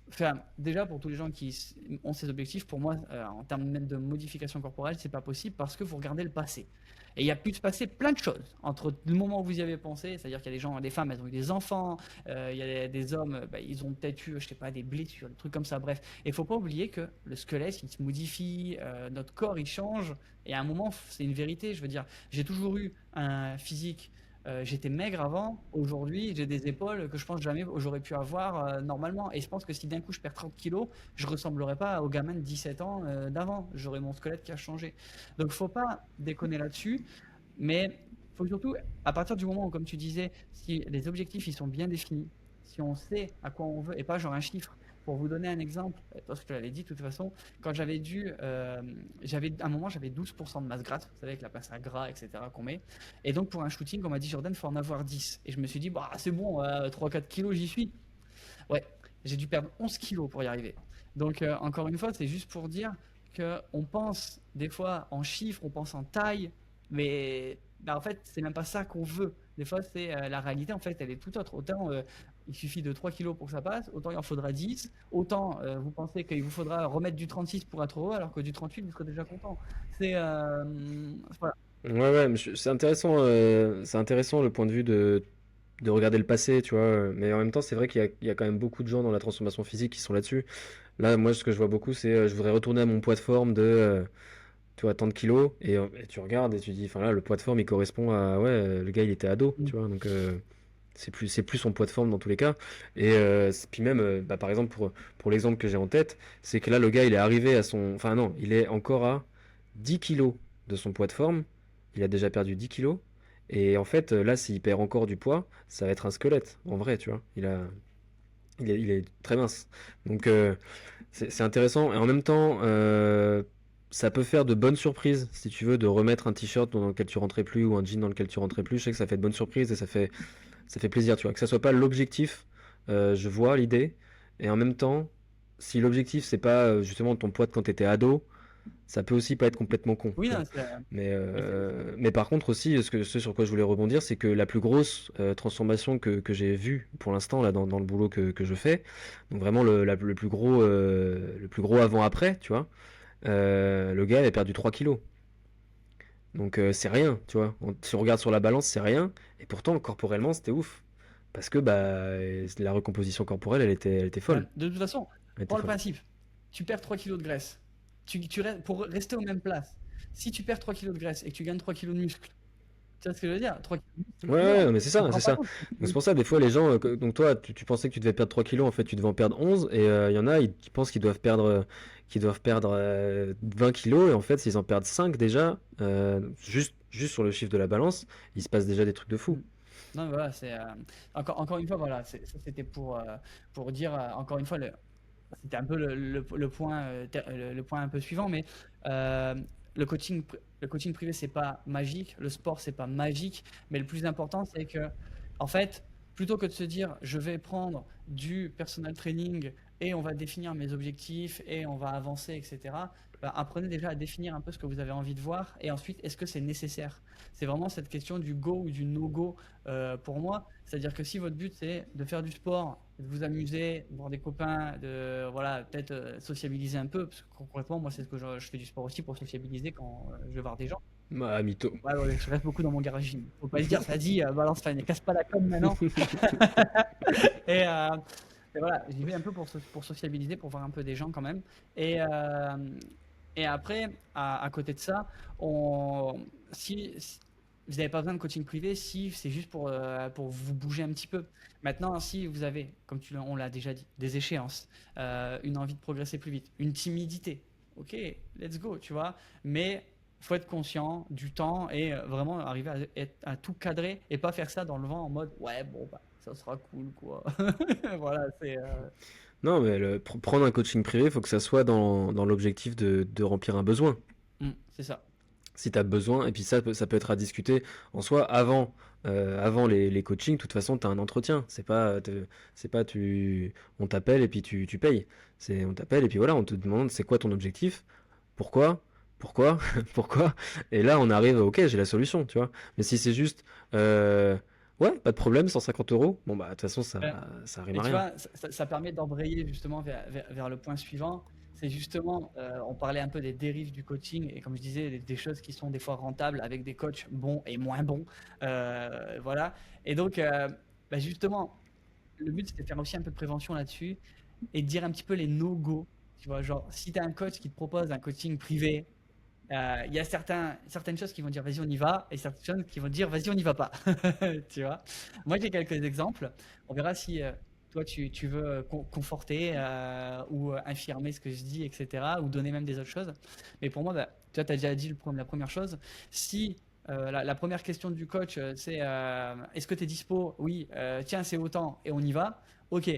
Enfin, déjà, pour tous les gens qui ont ces objectifs, pour moi, en termes même de modification corporelle, c'est pas possible parce que vous regardez le passé. Et il y a pu se passer plein de choses entre le moment où vous y avez pensé, c'est-à-dire qu'il y a des gens, des femmes, elles ont eu des enfants, il y a des hommes, bah, ils ont peut-être eu, je sais pas, des blessures, des trucs comme ça, bref. Et il faut pas oublier que le squelette, il se modifie, notre corps, il change, et à un moment, c'est une vérité, je veux dire, j'ai toujours eu un physique. J'étais maigre avant, aujourd'hui j'ai des épaules que je pense jamais j'aurais pu avoir normalement. Et je pense que si d'un coup je perds 30 kilos, je ressemblerai pas au gamin de 17 ans d'avant. J'aurai mon squelette qui a changé. Donc faut pas déconner là-dessus, mais faut surtout, à partir du moment où, comme tu disais, si les objectifs ils sont bien définis, si on sait à quoi on veut et pas genre un chiffre. Pour vous donner un exemple, parce que je te l'avais dit de toute façon, quand j'avais à un moment j'avais 12% de masse grasse, vous savez avec la masse à gras, etc. qu'on met. Et donc pour un shooting, on m'a dit Jordan, il faut en avoir 10. Et je me suis dit, bah c'est bon, 3-4 kilos, j'y suis. Ouais, j'ai dû perdre 11 kilos pour y arriver. Donc encore une fois, c'est juste pour dire qu'on pense des fois en chiffres, on pense en taille, mais bah, en fait, c'est même pas ça qu'on veut. Des fois, c'est la réalité, en fait, elle est tout autre. Autant il suffit de 3 kilos pour que ça passe, autant il en faudra 10, autant vous pensez qu'il vous faudra remettre du 36 pour être heureux, alors que du 38, vous serez déjà content. C'est voilà. Ouais, ouais, mais c'est intéressant le point de vue de regarder le passé, tu vois. Mais en même temps, c'est vrai qu'il y a quand même beaucoup de gens dans la transformation physique qui sont là-dessus. Là, moi, ce que je vois beaucoup, c'est je voudrais retourner à mon poids de forme de, tu vois, tant de kilos. Et tu regardes et tu dis, enfin là, le poids de forme, il correspond à, ouais, le gars, il était ado, tu vois. Donc, c'est plus son poids de forme dans tous les cas. Puis même, bah, par exemple, pour l'exemple que j'ai en tête, c'est que là, le gars, il est arrivé à son, enfin non, il est encore à 10 kilos de son poids de forme. Il a déjà perdu 10 kilos. Et en fait, là, s'il perd encore du poids, ça va être un squelette, en vrai, tu vois. Il est très mince. Donc, c'est intéressant. Et en même temps, ça peut faire de bonnes surprises, si tu veux, de remettre un t-shirt dans lequel tu rentrais plus ou un jean dans lequel tu rentrais plus. Je sais que ça fait de bonnes surprises et ça fait plaisir, tu vois. Que ça soit pas l'objectif, je vois l'idée. Et en même temps, si l'objectif, c'est pas justement ton poids de quand t'étais ado, ça peut aussi pas être complètement con, Oui, tu vois. non, mais Mais par contre aussi, ce sur quoi je voulais rebondir, c'est que la plus grosse transformation que j'ai vue pour l'instant là dans le boulot que je fais, donc vraiment le plus gros avant-après, tu vois, le gars il a perdu 3 kilos. Donc c'est rien, tu vois. Si on regarde sur la balance, c'est rien. Et pourtant, corporellement, c'était ouf. Parce que bah, la recomposition corporelle, elle était folle. de toute façon, Elle était prends le folle. principe. Tu perds 3 kilos de graisse. Pour rester aux mêmes places. Si tu perds 3 kilos de graisse et que tu gagnes 3 kilos de muscle, tu vois ce que je veux dire? 3 kilos de muscle, c'est Ouais, énorme. ouais, mais c'est Tu te ça, rends c'est pas ça. compte. Donc c'est pour ça, des fois, les gens, donc toi, tu pensais que tu devais perdre 3 kilos, en fait, tu devais en perdre 11, et il y en a, qui pensent qu'ils doivent perdre 20 kilos, et en fait, s'ils en perdent 5 déjà, juste sur le chiffre de la balance, il se passe déjà des trucs de fou. Mm. Non, mais voilà, c'est encore une fois, voilà, ça c'était pour dire encore une fois, c'était un peu le point, le point un peu suivant, mais euh, le coaching privé c'est pas magique, le sport c'est pas magique, mais le plus important c'est que, en fait, plutôt que de se dire je vais prendre du personal training et on va définir mes objectifs et on va avancer, etc. Bah, apprenez déjà à définir un peu ce que vous avez envie de voir et ensuite est-ce que c'est nécessaire? C'est vraiment cette question du go ou du no-go pour moi. C'est-à-dire que si votre but c'est de faire du sport de vous amuser, de voir des copains, de voilà, peut-être sociabiliser un peu, parce que concrètement, moi, c'est ce que je fais du sport aussi pour sociabiliser quand je vais voir des gens. Ah, mytho. Ouais, ouais, je reste beaucoup dans mon garage gym. Faut pas se dire, vas-y, balance, enfin, ne casse pas la com maintenant. Et, euh, et voilà, j'y vais un peu pour sociabiliser, pour voir un peu des gens quand même. Et, euh, et après, à côté de ça, si vous n'avez pas besoin de coaching privé, si c'est juste pour vous bouger un petit peu. Maintenant, si vous avez, comme on l'a déjà dit, des échéances, une envie de progresser plus vite, une timidité, ok, let's go, tu vois. Mais faut être conscient du temps et vraiment arriver à tout cadrer et pas faire ça dans le vent en mode ouais, bon, bah, ça sera cool, quoi. Voilà, c'est. Non, mais prendre un coaching privé, il faut que ça soit dans l'objectif de remplir un besoin. C'est ça. Si tu as besoin, et puis ça peut être à discuter en soi avant les coachings. De toute façon, tu as un entretien. C'est pas on t'appelle et puis tu payes. On t'appelle et puis voilà, on te demande c'est quoi ton objectif, pourquoi, pourquoi, pourquoi. Et là, on arrive, ok, j'ai la solution, tu vois. Mais si c'est juste, ouais, pas de problème, 150 euros, bon bah de toute façon, Euh, ça rime Et à tu rien. vois, ça permet d'embrayer justement vers le point suivant. C'est justement, on parlait un peu des dérives du coaching et comme je disais, des choses qui sont des fois rentables avec des coachs bons et moins bons. Voilà. Et donc, bah, justement, le but, c'est de faire aussi un peu de prévention là-dessus et de dire un petit peu les no-go. Tu vois, genre, si tu as un coach qui te propose un coaching privé, il y a certaines choses qui vont dire vas-y, on y va, et certaines choses qui vont dire vas-y, on n'y va pas. Tu vois. Moi, j'ai quelques exemples. On verra si toi, tu veux conforter ou infirmer ce que je dis, etc., ou donner même des autres choses. Mais pour moi, bah, tu vois, tu as déjà dit la première chose. Si la première question du coach, c'est est-ce que tu es dispo? Oui, tiens, c'est autant et on y va. Ok,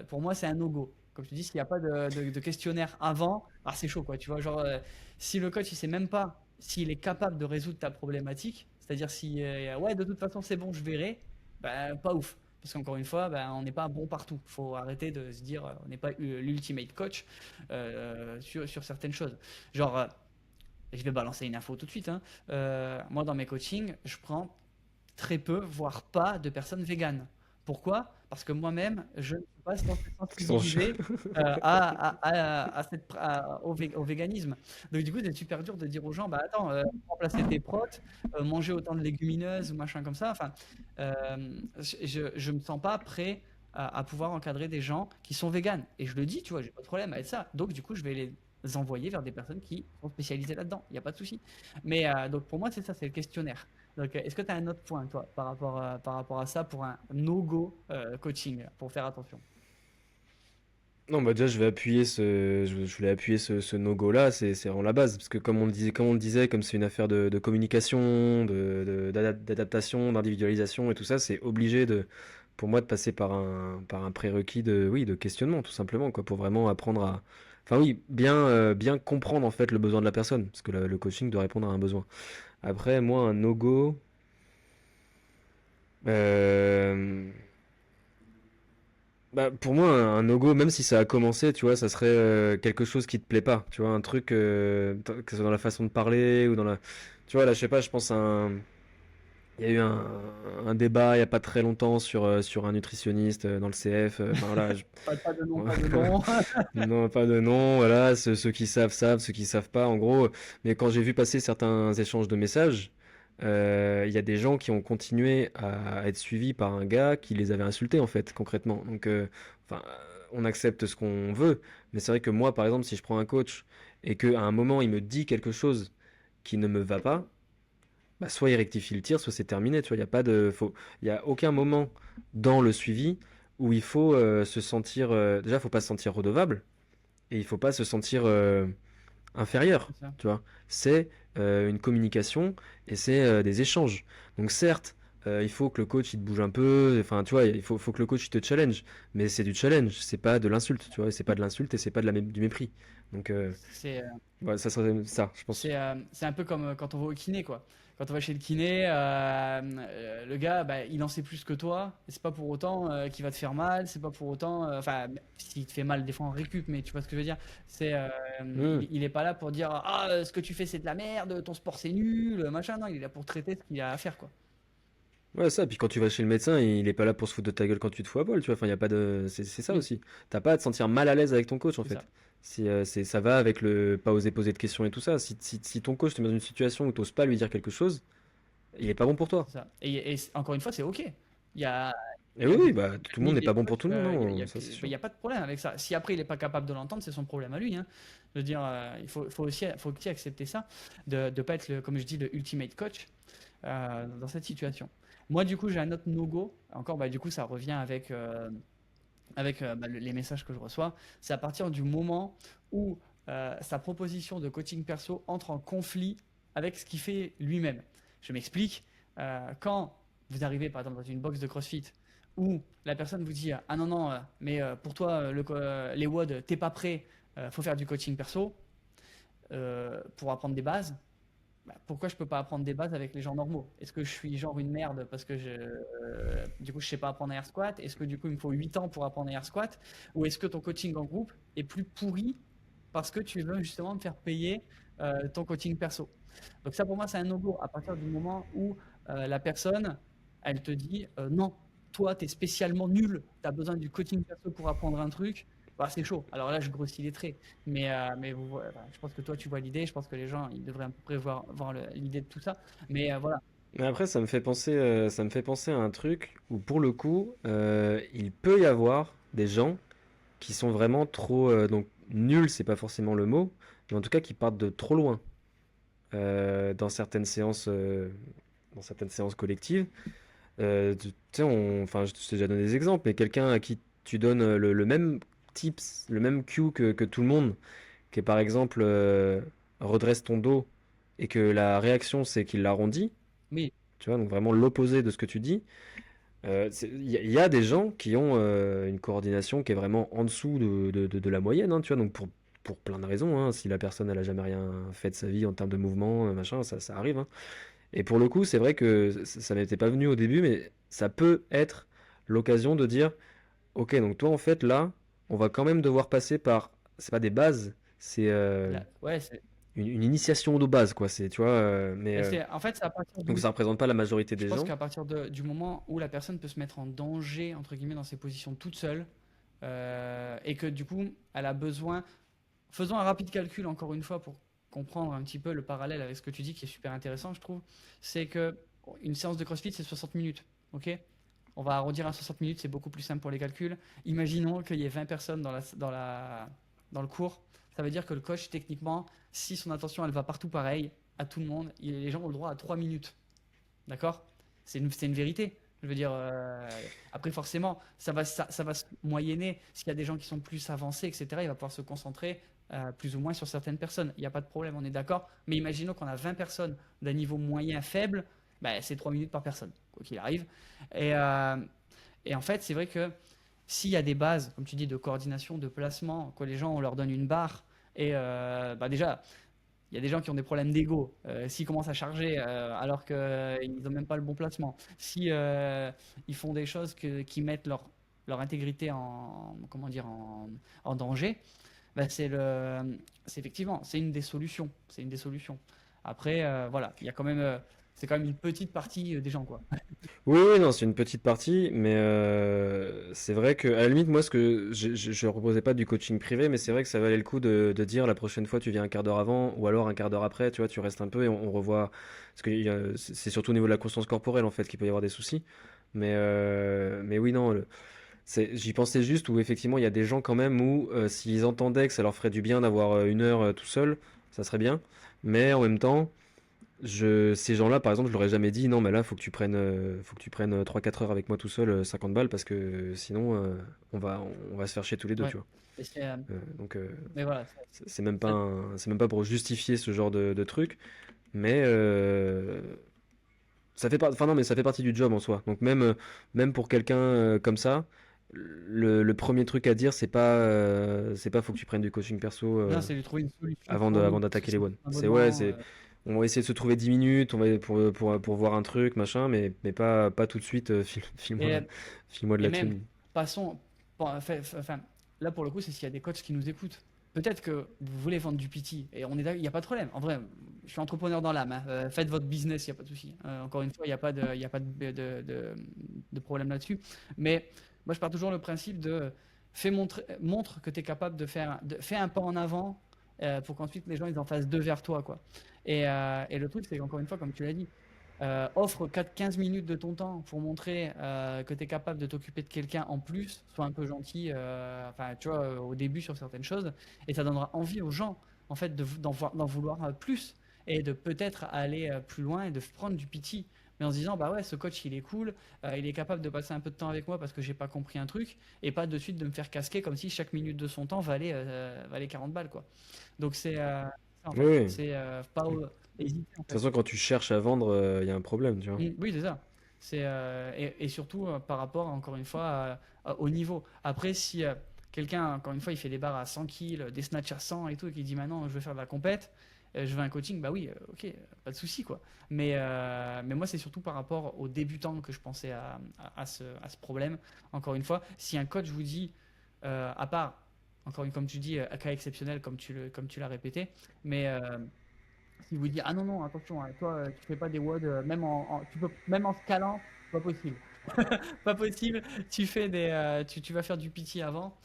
pour moi, c'est un no-go. Comme je te dis, s'il n'y a pas de questionnaire avant, ah, c'est chaud, quoi. Tu vois, genre, si le coach, il sait même pas s'il est capable de résoudre ta problématique, c'est-à-dire si, ouais, de toute façon, c'est bon, je verrai, ben, pas ouf. Parce qu'encore une fois, ben, on n'est pas bon partout. Il faut arrêter de se dire on n'est pas l'ultimate coach sur certaines choses. Genre, je vais balancer une info tout de suite, hein. Moi, dans mes coachings, je prends très peu, voire pas, de personnes véganes. Pourquoi? Parce que moi-même, je ne suis pas sensibilisé au véganisme. Donc du coup, c'est super dur de dire aux gens, bah attends, remplacer tes protes, manger autant de légumineuses ou machin comme ça. Enfin, je me sens pas prêt à pouvoir encadrer des gens qui sont véganes. Et je le dis, tu vois, j'ai pas de problème avec ça. Donc du coup, je vais les envoyer vers des personnes qui sont spécialisées là-dedans. Il n'y a pas de souci. Mais donc pour moi, c'est ça, c'est le questionnaire. Donc, est-ce que tu as un autre point, toi, par rapport à ça, pour un no-go coaching, pour faire attention? Non, bah déjà, je voulais appuyer ce no-go là, c'est vraiment la base, parce que comme on le disait, comme c'est une affaire de communication, d'adaptation, d'individualisation et tout ça, c'est obligé pour moi de passer par un prérequis oui, de questionnement, tout simplement, quoi, pour vraiment apprendre enfin oui, bien comprendre en fait le besoin de la personne, parce que le coaching doit répondre à un besoin. Après, moi, un no-go, euh, bah, pour moi, un no-go, même si ça a commencé, tu vois, ça serait quelque chose qui te plaît pas. Tu vois, un truc, que ce soit dans la façon de parler ou dans la. Tu vois, là, je sais pas, je pense à un. Il y a eu un débat il y a pas très longtemps sur un nutritionniste dans le CF. Enfin, voilà, Pas de nom, pas de nom. non, pas de nom, voilà, ceux qui savent, ceux qui savent pas, en gros. Mais quand j'ai vu passer certains échanges de messages, il y a des gens qui ont continué à être suivis par un gars qui les avait insultés, en fait, concrètement. Donc, enfin, on accepte ce qu'on veut, mais c'est vrai que moi, par exemple, si je prends un coach et qu'à un moment, il me dit quelque chose qui ne me va pas, bah, soit il rectifie le tir, soit c'est terminé, tu vois, il y a aucun moment dans le suivi où il faut se sentir, déjà, faut pas se sentir redevable, et il faut pas se sentir inférieur, C'est ça. tu vois. C'est une communication et c'est des échanges. Donc certes, il faut que le coach il te bouge un peu, enfin tu vois, faut que le coach il te challenge, mais c'est du challenge, c'est pas de l'insulte, tu vois, c'est pas de l'insulte et c'est pas du mépris. Donc C'est ouais, ça serait ça, je pense. c'est un peu comme quand on va au kiné, quoi. Quand on va chez le kiné, le gars, bah, il en sait plus que toi. Et c'est pas pour autant qu'il va te faire mal. C'est pas pour autant. Enfin, s'il te fait mal, des fois en récup, mais tu vois ce que je veux dire. C'est, Hmm. il est pas là pour dire ah, ce que tu fais c'est de la merde, ton sport c'est nul, machin. Non, il est là pour traiter ce qu'il a à faire, quoi. Ouais, ça, puis quand tu vas chez le médecin, il est pas là pour se foutre de ta gueule quand tu te fous à poil, tu vois. Enfin, il y a pas de. C'est ça Oui, aussi. T'as pas à te sentir mal à l'aise avec ton coach, en c'est fait. ça. Si, ça va avec le pas oser poser de questions et tout ça. Si ton coach te met dans une situation où t'oses pas lui dire quelque chose, il est pas bon pour toi. C'est ça. Encore une fois, c'est OK. Il y a, Et il y oui, a oui, des bah tout le monde n'est milliers pas de bon pour coachs, tout le monde, il y hein, a, ça c'est bah, il sûr. y a pas de problème avec ça. Si après il n'est pas capable de l'entendre, c'est son problème à lui, hein. Je veux dire, faut aussi accepter ça, de ne pas être, comme je dis, le ultimate coach dans cette situation. Moi, du coup, j'ai un autre no-go. Encore, bah, du coup, ça revient avec bah, les messages que je reçois. C'est à partir du moment où sa proposition de coaching perso entre en conflit avec ce qu'il fait lui-même. Je m'explique. Quand vous arrivez par exemple dans une box de CrossFit où la personne vous dit ah non non mais pour toi les WOD t'es pas prêt, faut faire du coaching perso pour apprendre des bases. Bah, pourquoi je peux pas apprendre des bases avec les gens normaux? Est-ce que je suis genre une merde parce que du coup je sais pas apprendre un air squat? Est-ce que du coup il me faut 8 ans pour apprendre un air squat? Ou est-ce que ton coaching en groupe est plus pourri parce que tu veux justement me faire payer ton coaching perso? Donc ça pour moi c'est un no-go à partir du moment où la personne elle te dit non, toi tu es spécialement nul, tu as besoin du coaching perso pour apprendre un truc. Bah, c'est chaud. Alors là, je grossis les traits. Mais je pense que toi, tu vois l'idée. Je pense que les gens, ils devraient à peu près voir l'idée de tout ça. Mais voilà. Mais après, ça me fait penser à un truc où pour le coup, il peut y avoir des gens qui sont vraiment trop, donc nuls, c'est pas forcément le mot, mais en tout cas qui partent de trop loin dans dans certaines séances collectives. Tu sais, enfin, je t'ai déjà donné des exemples, mais quelqu'un à qui tu donnes le même tips, le même cue que tout le monde, qui est par exemple redresse ton dos et que la réaction c'est qu'il l'arrondit, Oui, tu vois, donc vraiment l'opposé de ce que tu dis. Il y a des gens qui ont une coordination qui est vraiment en dessous de la moyenne, hein, tu vois, donc pour plein de raisons, hein, si la personne elle a jamais rien fait de sa vie en termes de mouvement, machin, ça arrive, hein. Et pour le coup, c'est vrai que ça n'était pas venu au début, mais ça peut être l'occasion de dire, ok, donc toi en fait là, on va quand même devoir passer par, c'est pas des bases, c'est ouais, une initiation de base, quoi, c'est, tu vois, en fait, c'est à partir donc du. ça représente pas la majorité Je des pense gens. qu'à partir du moment où la personne peut se mettre en danger, entre guillemets, dans ses positions toute seule, et que du coup, elle a besoin. Faisons un rapide calcul, encore une fois, pour comprendre un petit peu le parallèle avec ce que tu dis, qui est super intéressant, je trouve. C'est que une séance de CrossFit, c'est 60 minutes. Ok. On va arrondir à 60 minutes, c'est beaucoup plus simple pour les calculs. Imaginons qu'il y ait 20 personnes dans le cours. Ça veut dire que le coach, techniquement, si son attention elle va partout pareil, à tout le monde, les gens ont le droit à 3 minutes. D'accord? C'est une vérité. Je veux dire, après forcément, ça va se moyenner. S'il y a des gens qui sont plus avancés, etc., il va pouvoir se concentrer plus ou moins sur certaines personnes. Il n'y a pas de problème, on est d'accord. Mais imaginons qu'on a 20 personnes d'un niveau moyen faible, bah, c'est 3 minutes par personne, quoi qu'il arrive. Et, euh, et en fait, c'est vrai que s'il y a des bases, comme tu dis, de coordination, de placement, que les gens, on leur donne une barre, et bah déjà, il y a des gens qui ont des problèmes d'ego. S'ils commencent à charger alors qu'ils n'ont même pas le bon placement, si ils font des choses qui mettent leur intégrité comment dire, en danger, bah c'est effectivement, c'est une des solutions. C'est une des solutions. Après, voilà, il y a quand même, c'est quand même une petite partie des gens, quoi. Oui, oui, non, c'est une petite partie, mais c'est vrai que, à la limite, moi, ce que je proposais pas du coaching privé, mais c'est vrai que ça valait le coup de dire la prochaine fois tu viens un quart d'heure avant, ou alors un quart d'heure après, tu vois, tu restes un peu et on revoit. Parce que c'est surtout au niveau de la conscience corporelle, en fait, qu'il peut y avoir des soucis. Mais oui, non, j'y pensais juste où effectivement il y a des gens quand même où s'ils entendaient que ça leur ferait du bien d'avoir une heure tout seul, ça serait bien. Mais en même temps. Ces gens-là, par exemple, je leur ai jamais dit non, mais là, faut que tu prennes 3-4 heures avec moi tout seul, 50 balles, parce que sinon, on va se faire chier tous les deux, Ouais. tu vois. Et Donc, mais voilà, ça- c'est même pas pour justifier ce genre de truc, mais enfin non, mais ça fait partie du job en soi. Donc même pour quelqu'un comme ça, le premier truc à dire, c'est pas faut que tu prennes du coaching perso non, c'est de trouver une solution pour avant nous, parce que d'attaquer les c'est one. un C'est ouais, abonnement. c'est on va essayer de se trouver 10 minutes, pour voir un truc, machin, mais pas tout de suite, Et, file-moi de et la même, thune. passons, enfin, là pour le coup, c'est s'il y a des coachs qui nous écoutent. peut-être que vous voulez vendre du PT et il n'y a pas de problème. En vrai, je suis entrepreneur dans l'âme, hein. Faites votre business, il n'y a pas de souci. Encore une fois, il y a pas de problème là-dessus. Mais moi, je pars toujours le principe de montre que tu es capable fais un pas en avant pour qu'ensuite les gens ils en fassent deux vers toi, quoi. Et le truc, c'est qu'encore une fois, comme tu l'as dit, offre 15 minutes de ton temps pour montrer que tu es capable de t'occuper de quelqu'un en plus, sois un peu gentil, enfin, tu vois, au début sur certaines choses, et ça donnera envie aux gens, en fait, d'en vouloir plus, et de peut-être aller plus loin et de prendre du pitié. Mais en se disant, bah ouais, ce coach il est cool, il est capable de passer un peu de temps avec moi parce que j'ai pas compris un truc, et pas de suite de me faire casquer comme si chaque minute de son temps valait 40 balles, quoi. Donc en Oui, fait, oui. c'est pas hésiter, en De toute fait. façon, quand tu cherches à vendre, il y a un problème, tu vois. Oui, c'est ça. Et surtout par rapport, encore une fois, au niveau. Après, si quelqu'un, encore une fois, il fait des barres à 100 kills, des snatchs à 100 et tout, et qui dit maintenant je veux faire de la compète, je veux un coaching, bah oui, ok, pas de souci, quoi. Mais moi, c'est surtout par rapport aux débutants que je pensais à ce problème. Encore une fois, si un coach vous dit, à part, encore une, comme tu dis, un cas exceptionnel, comme tu l'as répété, mais s'il vous dit ah non non attention hein, toi tu fais pas des WOD tu peux même en scalant pas possible pas possible tu vas faire du PT avant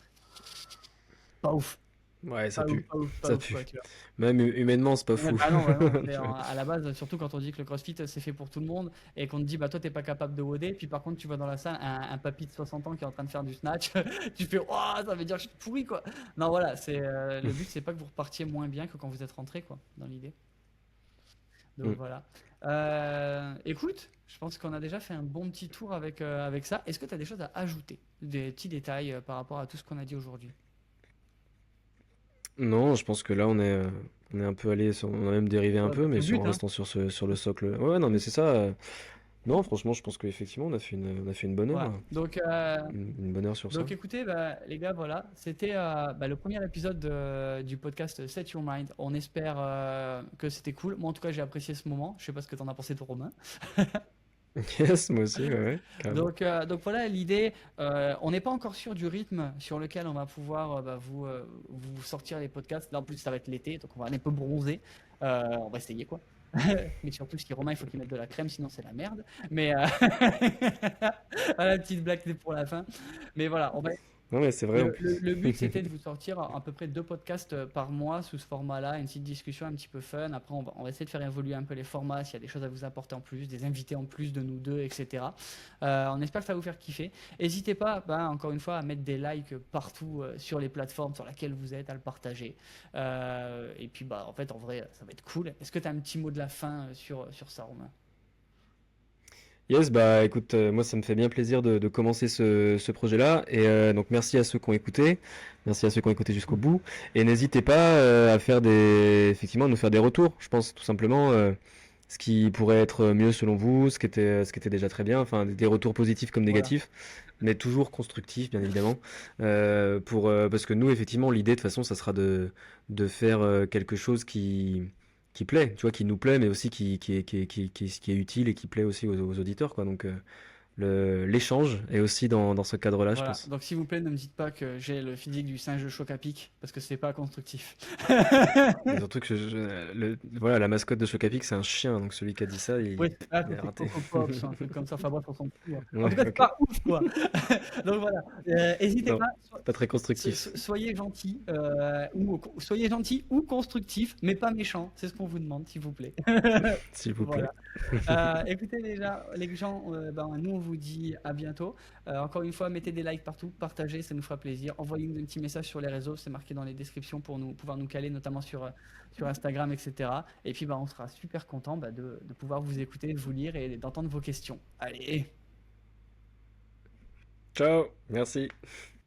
pas ouf Ouais, ça pue. pas ouf pas Ça ouf quoi pue. tu vois. Même humainement, c'est pas Ouais, fou. bah non vraiment à la base surtout quand on dit que le CrossFit c'est fait pour tout le monde et qu'on te dit bah toi t'es pas capable de WOD puis par contre tu vas dans la salle un papy de 60 ans qui est en train de faire du snatch tu fais oh ça veut dire que je suis pourri quoi. Non voilà c'est le but c'est pas que vous repartiez moins bien que quand vous êtes rentré quoi dans l'idée. Donc Mm. voilà. Écoute, je pense qu'on a déjà fait un bon petit tour avec ça. Est-ce que tu as des choses à ajouter? Des petits détails par rapport à tout ce qu'on a dit aujourd'hui? Non, je pense que là, on est un peu allé on a même dérivé un Ouais, bah, peu, c'est mais le but, en hein. restant sur le socle. Ouais, ouais, non, mais c'est ça. Non, franchement, je pense qu'effectivement, on a fait une bonne Ouais. heure. Une bonne heure sur ça. Donc écoutez, bah, les gars, voilà. C'était bah, le premier épisode du podcast Set Your Mind. On espère que c'était cool. Moi, en tout cas, j'ai apprécié ce moment. Je sais pas ce que tu en as pensé, toi, Romain. Yes, moi aussi, ouais, ouais, carrément. Donc voilà l'idée. On n'est pas encore sûr du rythme sur lequel on va pouvoir bah, vous sortir les podcasts. Là en plus ça va être l'été, donc on va aller un peu bronzer. On va essayer quoi. Mais surtout si Romain il faut qu'il mette de la crème, sinon c'est la merde. Mais voilà, petite blague c'est pour la fin. Mais voilà, Non, mais c'est vrai en plus. le but, c'était de vous sortir à peu près 2 podcasts par mois sous ce format-là, une petite discussion un petit peu fun. Après, on va essayer de faire évoluer un peu les formats, s'il y a des choses à vous apporter en plus, des invités en plus de nous deux, etc. On espère que ça va vous faire kiffer. N'hésitez pas, bah, encore une fois, à mettre des likes partout sur les plateformes sur lesquelles vous êtes, à le partager. Et puis, bah, en fait, en vrai, ça va être cool. Est-ce que tu as un petit mot de la fin sur ça, Romain? Yes, bah écoute, moi ça me fait bien plaisir de commencer ce projet-là. Et donc merci à ceux qui ont écouté, merci à ceux qui ont écouté jusqu'au bout. Et n'hésitez pas à faire effectivement, à nous faire des retours. Je pense tout simplement ce qui pourrait être mieux selon vous, ce qui était déjà très bien. Enfin, des retours positifs comme Voilà. négatifs, mais toujours constructifs, bien évidemment. Parce que nous, effectivement, l'idée de toute façon, ça sera de faire quelque chose qui plaît, tu vois, qui nous plaît, mais aussi qui est utile et qui plaît aussi aux auditeurs, quoi. Donc, l'échange est aussi dans ce cadre-là, je Voilà, pense. donc s'il vous plaît, ne me dites pas que j'ai le physique du singe de Choc-à-Pic, parce que c'est pas constructif. Mais surtout que voilà, la mascotte de Chocapic, c'est un chien, donc celui qui a dit ça, Oui, il a c'est raté. Coco Pops, un truc comme ça, enfin bref, on s'en fout, hein. En tout Ouais, cas, c'est ok. pas ouf, quoi. Donc voilà, n'hésitez Non, pas, pas très constructif. soyez gentils, soyez gentils ou constructifs, mais pas méchants, c'est ce qu'on vous demande, s'il vous plaît. S'il vous plaît. Voilà. Écoutez déjà, les gens, ben, nous on vous dit à bientôt. Encore une fois, mettez des likes partout, partagez, ça nous fera plaisir. Envoyez-nous un petit message sur les réseaux, c'est marqué dans les descriptions pour pouvoir nous caler, notamment sur Instagram, etc. Et puis ben, on sera super content de pouvoir vous écouter, vous lire et d'entendre vos questions. Allez! Ciao, merci.